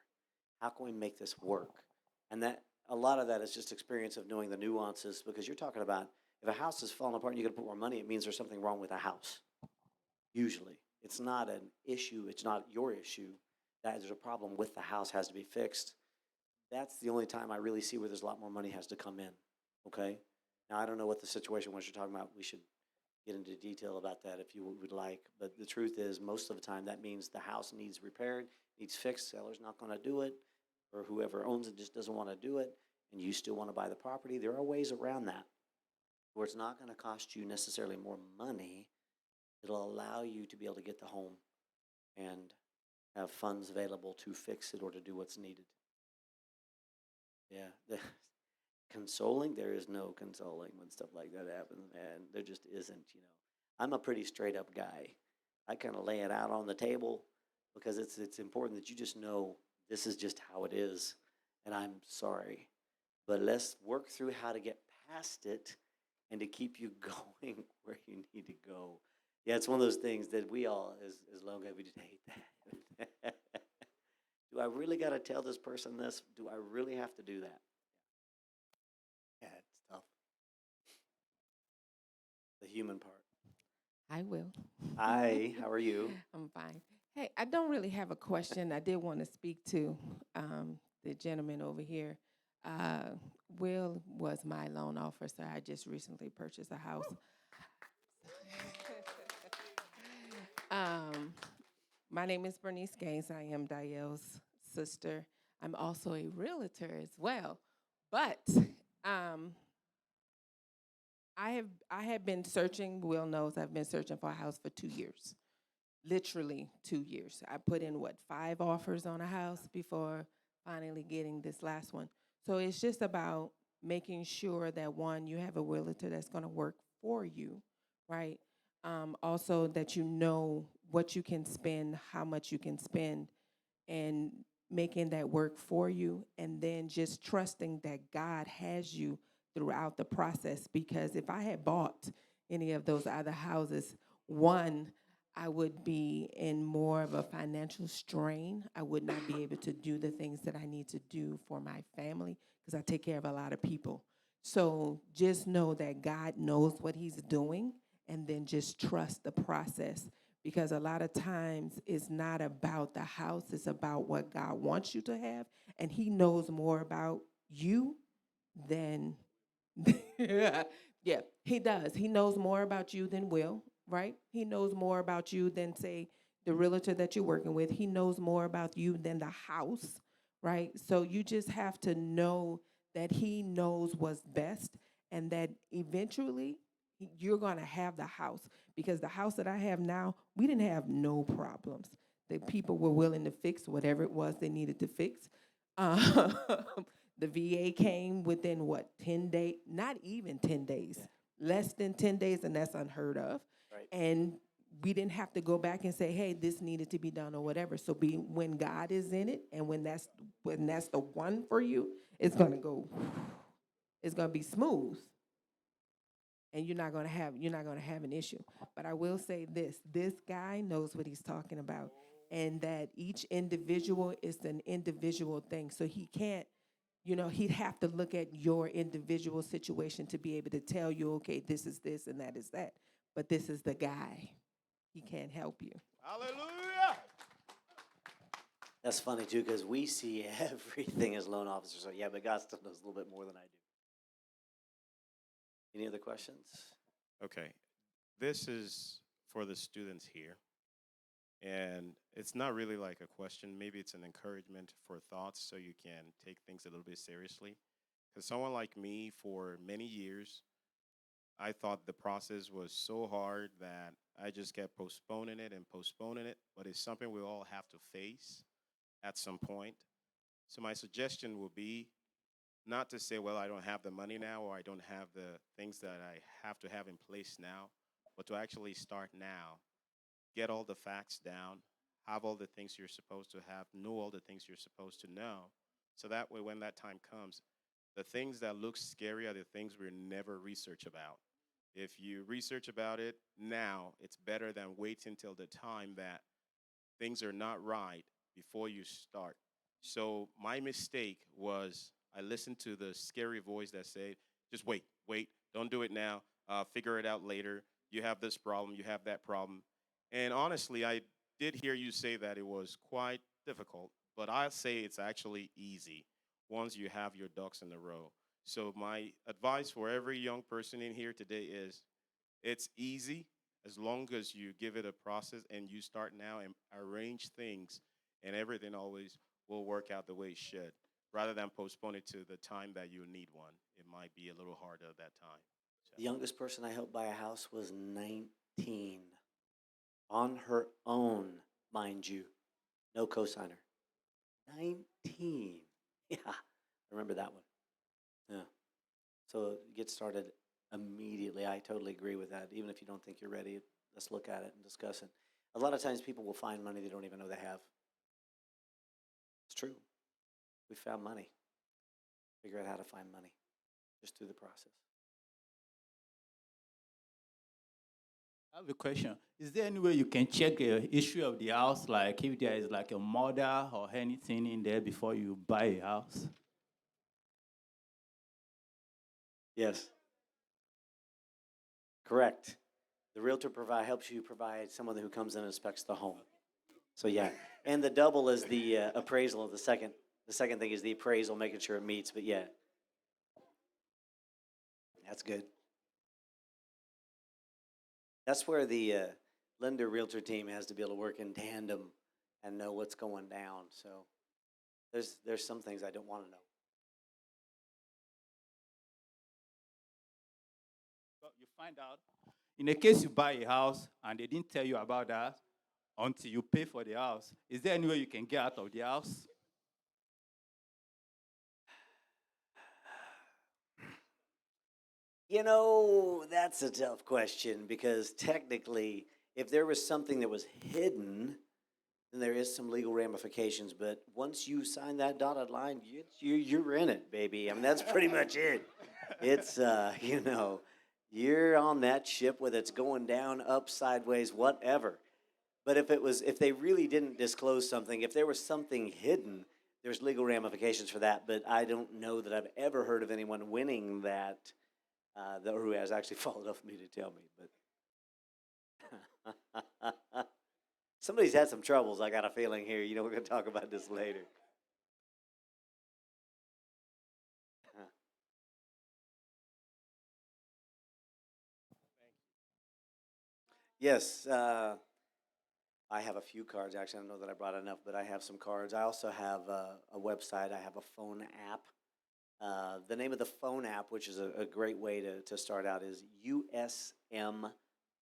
How can we make this work? And that a lot of that is just experience of knowing the nuances, because you're talking about if a house is falling apart and you got to put more money, it means there's something wrong with the house. Usually. It's not an issue. It's not your issue. That there's a problem with the house, has to be fixed. That's the only time I really see where there's a lot more money has to come in, okay? Now, I don't know what the situation was you're talking about. We should get into detail about that if you would like. But the truth is, most of the time, that means the house needs repaired, needs fixed. Seller's not going to do it, or whoever owns it just doesn't want to do it, and you still want to buy the property. There are ways around that where it's not going to cost you necessarily more money. It'll allow you to be able to get the home and have funds available to fix it or to do what's needed. Yeah, consoling, there is no consoling when stuff like that happens, man. There just isn't, you know. I'm a pretty straight up guy. I kind of lay it out on the table because it's important that you just know this is just how it is, and I'm sorry. But let's work through how to get past it and to keep you going where you need to go. Yeah, it's one of those things that we all, as loan guys, we just hate that. Do I really got to tell this person this? Do I really have to do that? Yeah, it's tough. The human part. I will. Hi, how are you? I'm fine. Hey, I don't really have a question. I did want to speak to the gentleman over here. Will was my loan officer. I just recently purchased a house. My name is Bernice Gaines. I am Diel's sister. I'm also a realtor as well. But I have been searching. Will knows I've been searching for a house for 2 years. Literally 2 years. I put in 5 offers on a house before finally getting this last one. So it's just about making sure that, one, you have a realtor that's going to work for you, right? Also that you know what you can spend, how much you can spend, and making that work for you, and then just trusting that God has you throughout the process. Because if I had bought any of those other houses, one, I would be in more of a financial strain. I would not be able to do the things that I need to do for my family because I take care of a lot of people. So just know that God knows what he's doing, and then just trust the process, because a lot of times it's not about the house, it's about what God wants you to have, and he knows more about you than, yeah, he does. He knows more about you than Will, right? He knows more about you than, say, the realtor that you're working with. He knows more about you than the house, right? So you just have to know that he knows what's best, and that eventually you're going to have the house. Because the house that I have now, we didn't have no problems. The people were willing to fix whatever it was they needed to fix. The VA came within what, 10 days? Not even 10 days. Less than 10 days, and that's unheard of. Right. And we didn't have to go back and say, hey, this needed to be done or whatever. So when God is in it, and when that's the one for you, it's gonna go, it's gonna be smooth. And you're not gonna have an issue. But I will say this guy knows what he's talking about. And that each individual is an individual thing. So he can't, he'd have to look at your individual situation to be able to tell you, okay, this is this and that is that. But this is the guy. He can't help you. Hallelujah. That's funny too, because we see everything as loan officers. So yeah, but God still knows a little bit more than I do. Any other questions? Okay. This is for the students here. And it's not really like a question. Maybe it's an encouragement for thoughts so you can take things a little bit seriously. Because someone like me, for many years, I thought the process was so hard that I just kept postponing it and postponing it. But it's something we all have to face at some point. So my suggestion would be not to say, well, I don't have the money now, or I don't have the things that I have to have in place now, but to actually start now. Get all the facts down, have all the things you're supposed to have, know all the things you're supposed to know. So that way, when that time comes, the things that look scary are the things we never research about. If you research about it now, it's better than waiting till the time that things are not right before you start. So my mistake was I listened to the scary voice that said, just wait, don't do it now, figure it out later. You have this problem, you have that problem. And honestly, I did hear you say that it was quite difficult, but I'll say it's actually easy once you have your ducks in a row. So my advice for every young person in here today is it's easy as long as you give it a process and you start now and arrange things, and everything always will work out the way it should, rather than postpone it to the time that you need one. It might be a little harder at that time. The youngest person I helped buy a house was 19. On her own, mind you. No cosigner. 19. Yeah, I remember that one. Yeah. So get started immediately. I totally agree with that. Even if you don't think you're ready, let's look at it and discuss it. A lot of times people will find money they don't even know they have. It's true. We found money. Figure out how to find money just through the process. I have a question. Is there any way you can check the issue of the house, like if there is like a murder or anything in there before you buy a house? Yes. Correct. The realtor helps you provide someone who comes in and inspects the home. So yeah, and the double is the appraisal of the second. The second thing is the appraisal, making sure it meets. But yeah, that's good. That's where the lender realtor team has to be able to work in tandem and know what's going down. So there's some things I don't want to know. But you find out, in the case you buy a house and they didn't tell you about that until you pay for the house, is there any way you can get out of the house? You know, that's a tough question because technically, if there was something that was hidden, then there is some legal ramifications. But once you sign that dotted line, you're in it, baby. I mean, that's pretty much it. It's, you're on that ship, whether it's going down, up, sideways, whatever. But if they really didn't disclose something, if there was something hidden, there's legal ramifications for that. But I don't know that I've ever heard of anyone winning that. Who has actually followed up with me to tell me, but somebody's had some troubles. I got a feeling here. We're going to talk about this later. Yes, I have a few cards. Actually, I don't know that I brought enough, but I have some cards. I also have a website. I have a phone app. The name of the phone app, which is a great way to start out, is USM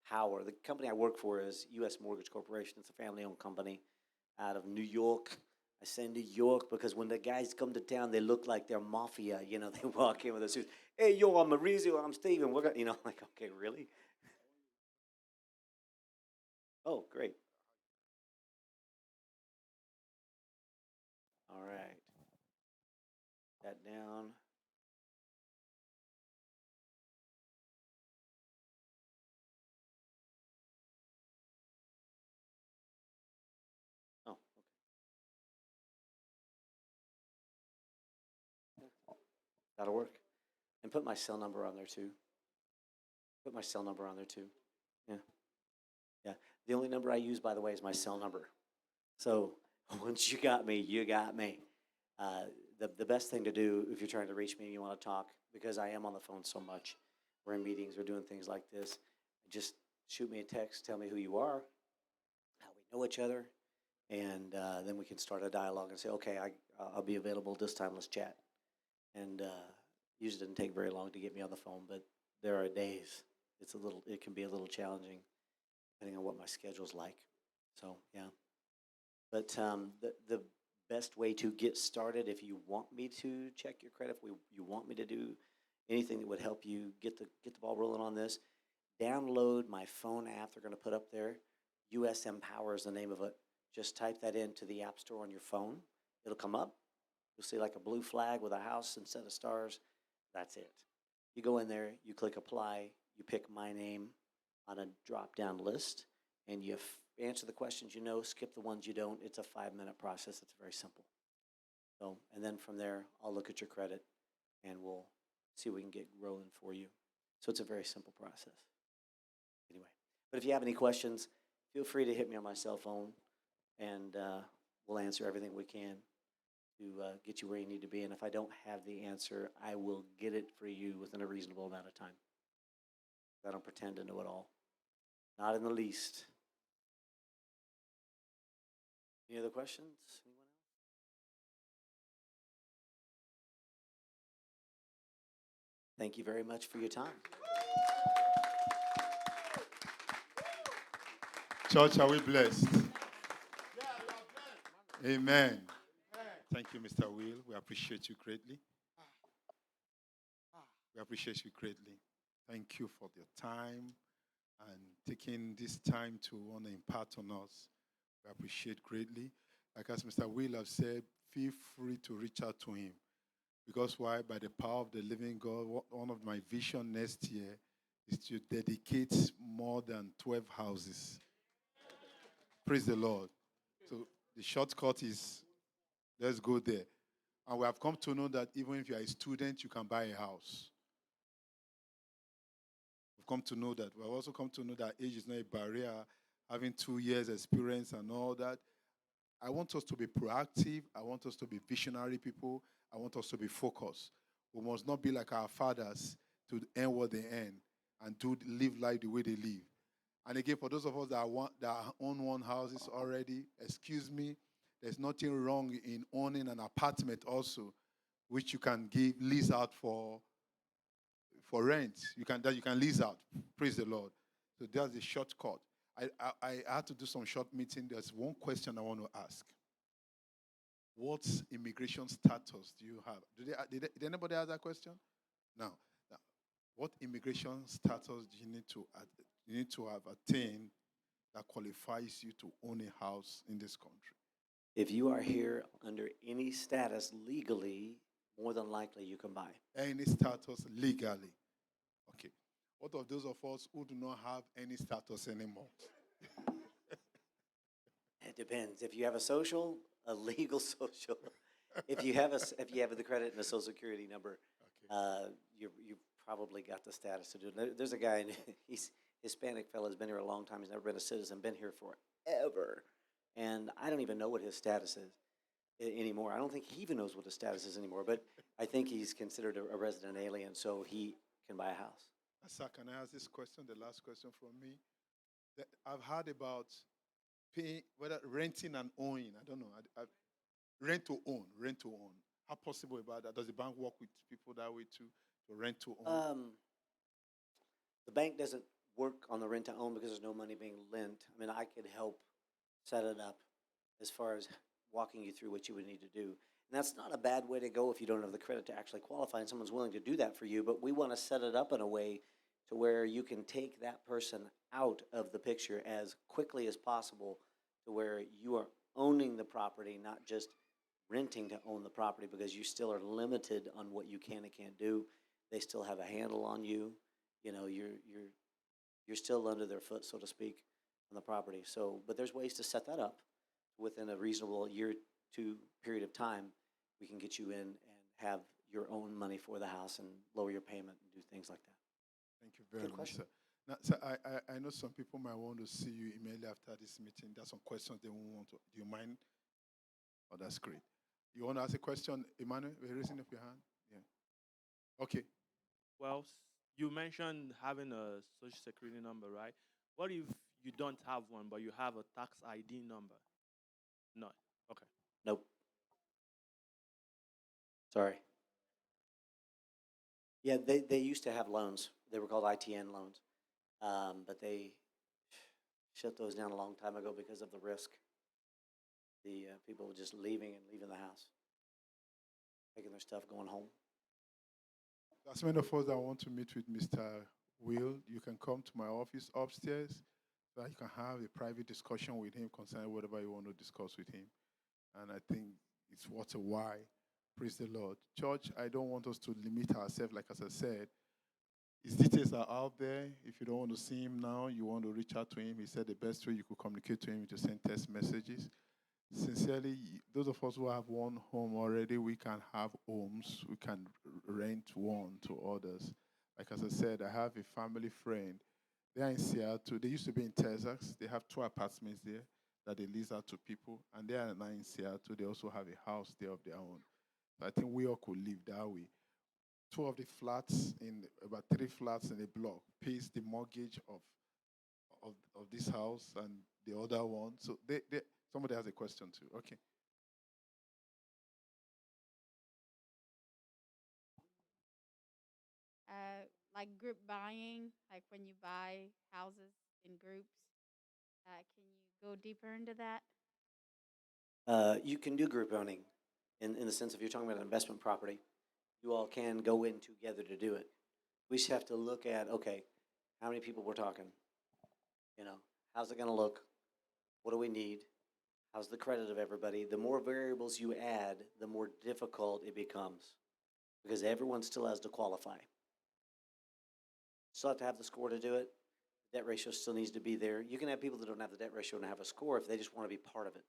Power. The company I work for is U.S. Mortgage Corporation. It's a family-owned company out of New York. I say New York because when the guys come to town, they look like they're mafia. You know, they walk in with a suit. Hey, yo, I'm Maurizio. I'm Steven. We're gonna, you know, like, okay, really? Oh, great. All right. That down. Oh, okay. That'll work. And put my cell number on there too. Put my cell number on there too. Yeah. Yeah. The only number I use, by the way, is my cell number. So once you got me, you got me. The best thing to do if you're trying to reach me and you want to talk, because I am on the phone so much, we're in meetings, we're doing things like this, just shoot me a text, tell me who you are, how we know each other, and then we can start a dialogue and say, okay, I'll be available this time, let's chat. And usually doesn't take very long to get me on the phone, but there are days it can be a little challenging depending on what my schedule's like. So yeah. But the best way to get started, if you want me to check your credit, if you want me to do anything that would help you get the ball rolling on this, download my phone app they're going to put up there. US Empower is the name of it. Just type that into the App Store on your phone. It'll come up. You'll see like a blue flag with a house and set of stars. That's it. You go in there, you click apply, you pick my name on a drop-down list, and you answer the questions you know, skip the ones you don't. It's a 5-minute process. It's very simple. So, and then from there, I'll look at your credit, and we'll see if we can get rolling for you. So it's a very simple process. Anyway, but if you have any questions, feel free to hit me on my cell phone, and we'll answer everything we can to get you where you need to be. And if I don't have the answer, I will get it for you within a reasonable amount of time. I don't pretend to know it all. Not in the least. Any other questions? Anyone else? Thank you very much for your time. Church, are we blessed? Amen. Thank you, Mr. Will. We appreciate you greatly. We appreciate you greatly. Thank you for your time and taking this time to want to impart on us. We appreciate greatly. Like as Mr. Will have said, feel free to reach out to him. Because why? By the power of the living God, one of my vision next year is to dedicate more than 12 houses. Praise the Lord. So the shortcut is, let's go there. And we have come to know that even if you are a student, you can buy a house. We've come to know that. We've also come to know that age is not a barrier, having 2 years experience and all that. I want us to be proactive. I want us to be visionary people. I want us to be focused. We must not be like our fathers to end what they end and live life the way they live. And again, for those of us that own one houses already, excuse me, there's nothing wrong in owning an apartment also, which you can lease out for rent. You can lease out. Praise the Lord. So that's the shortcut. I had to do some short meeting. There's one question I want to ask. What immigration status do you have? Did anybody ask that question? Now, what immigration status do you need to have attained that qualifies you to own a house in this country? If you are here under any status legally, more than likely you can buy. Any status legally. Okay. What of those of us who do not have any status anymore? It depends. If you have a legal social, if you have the credit and a social security number, Okay. you probably got the status to do it. There's a guy, he's Hispanic fellow, has been here a long time. He's never been a citizen, been here forever, and I don't even know what his status is anymore. I don't think he even knows what his status is anymore. But I think he's considered a resident alien, so he can buy a house. Sir, can I ask this question, the last question from me? I've heard about paying, whether renting and owning. I don't know. Rent to own. How possible about that? Does the bank work with people that way too, to rent to own? The bank doesn't work on the rent to own because there's no money being lent. I mean, I could help set it up as far as walking you through what you would need to do. And that's not a bad way to go if you don't have the credit to actually qualify and someone's willing to do that for you, but we want to set it up in a way to where you can take that person out of the picture as quickly as possible to where you are owning the property, not just renting to own the property, because you still are limited on what you can and can't do. They still have a handle on you. You know, you're still under their foot, so to speak, on the property. So, but there's ways to set that up within a reasonable year, 2 period of time. We can get you in and have your own money for the house and lower your payment and do things like that. Thank you very Good much, question. sir. Now, sir, I know some people might want to see you immediately after this meeting. There's some questions they won't want to. Do you mind? Oh, that's great. You want to ask a question, Emmanuel? We're raising up your hand. Yeah. Okay. Well, you mentioned having a social security number, right? What if you don't have one, but you have a tax ID number? No. Okay. Nope. Sorry. Yeah, they used to have loans. They were called ITN loans. But they shut those down a long time ago because of the risk. The people just leaving the house, taking their stuff, going home. As many of us that want to meet with Mr. Will, you can come to my office upstairs so that you can have a private discussion with him concerning whatever you want to discuss with him. And I think it's worth a while. Praise the Lord. Church, I don't want us to limit ourselves, like as I said. His details are out there. If you don't want to see him now, you want to reach out to him. He said the best way you could communicate to him is to send text messages. Sincerely, those of us who have one home already, we can have homes. We can rent one to others. Like as I said, I have a family friend. They are in Seattle. They used to be in Texas. They have 2 apartments there that they lease out to people. And they are now in Seattle. They also have a house there of their own. So I think we all could live that way. 2 of the flats, about 3 flats in a block, pays the mortgage of this house and the other one. So somebody has a question too. Okay. Like group buying, like when you buy houses in groups. Can you go deeper into that? You can do group owning in the sense if you're talking about an investment property. You all can go in together to do it. We just have to look at, okay, how many people we're talking? You know, how's it going to look? What do we need? How's the credit of everybody? The more variables you add, the more difficult it becomes because everyone still has to qualify. Still have to have the score to do it. Debt ratio still needs to be there. You can have people that don't have the debt ratio and have a score if they just want to be part of it.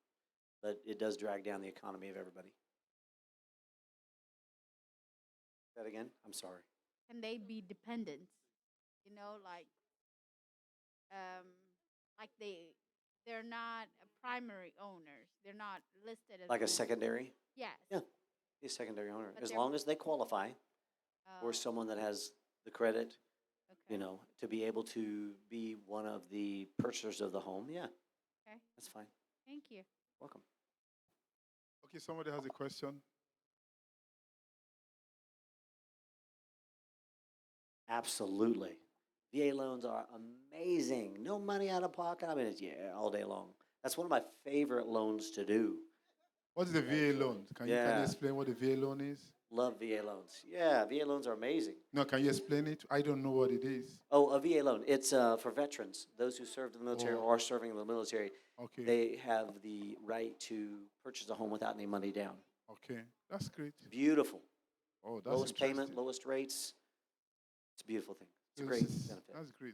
But it does drag down the economy of everybody. That again? I'm sorry. Can they be dependents? You know, like they're not primary owners. They're not listed as Like a owners. secondary? Yes. Yeah, be a secondary owner. But As they're- long as they qualify or Oh, someone that has the credit, okay. you know, to be able to be one of the purchasers of the home, yeah, Okay. that's fine. Thank you. Welcome. Okay, somebody has a question. Absolutely. VA loans are amazing. No money out of pocket. I mean, it's, yeah, all day long. That's one of my favorite loans to do. What is the VA loan? Can you Yeah. explain what the VA loan is? Love VA loans. Yeah, VA loans are amazing. No, can you explain it? I don't know what it is. Oh, a VA loan. It's for veterans, those who served in the military Oh. or are serving in the military. Okay. They have the right to purchase a home without any money down. Okay, that's great. Beautiful. Oh, that's Lowest payment, interesting. lowest rates. It's a beautiful thing. It's a This great is- benefit. That's great.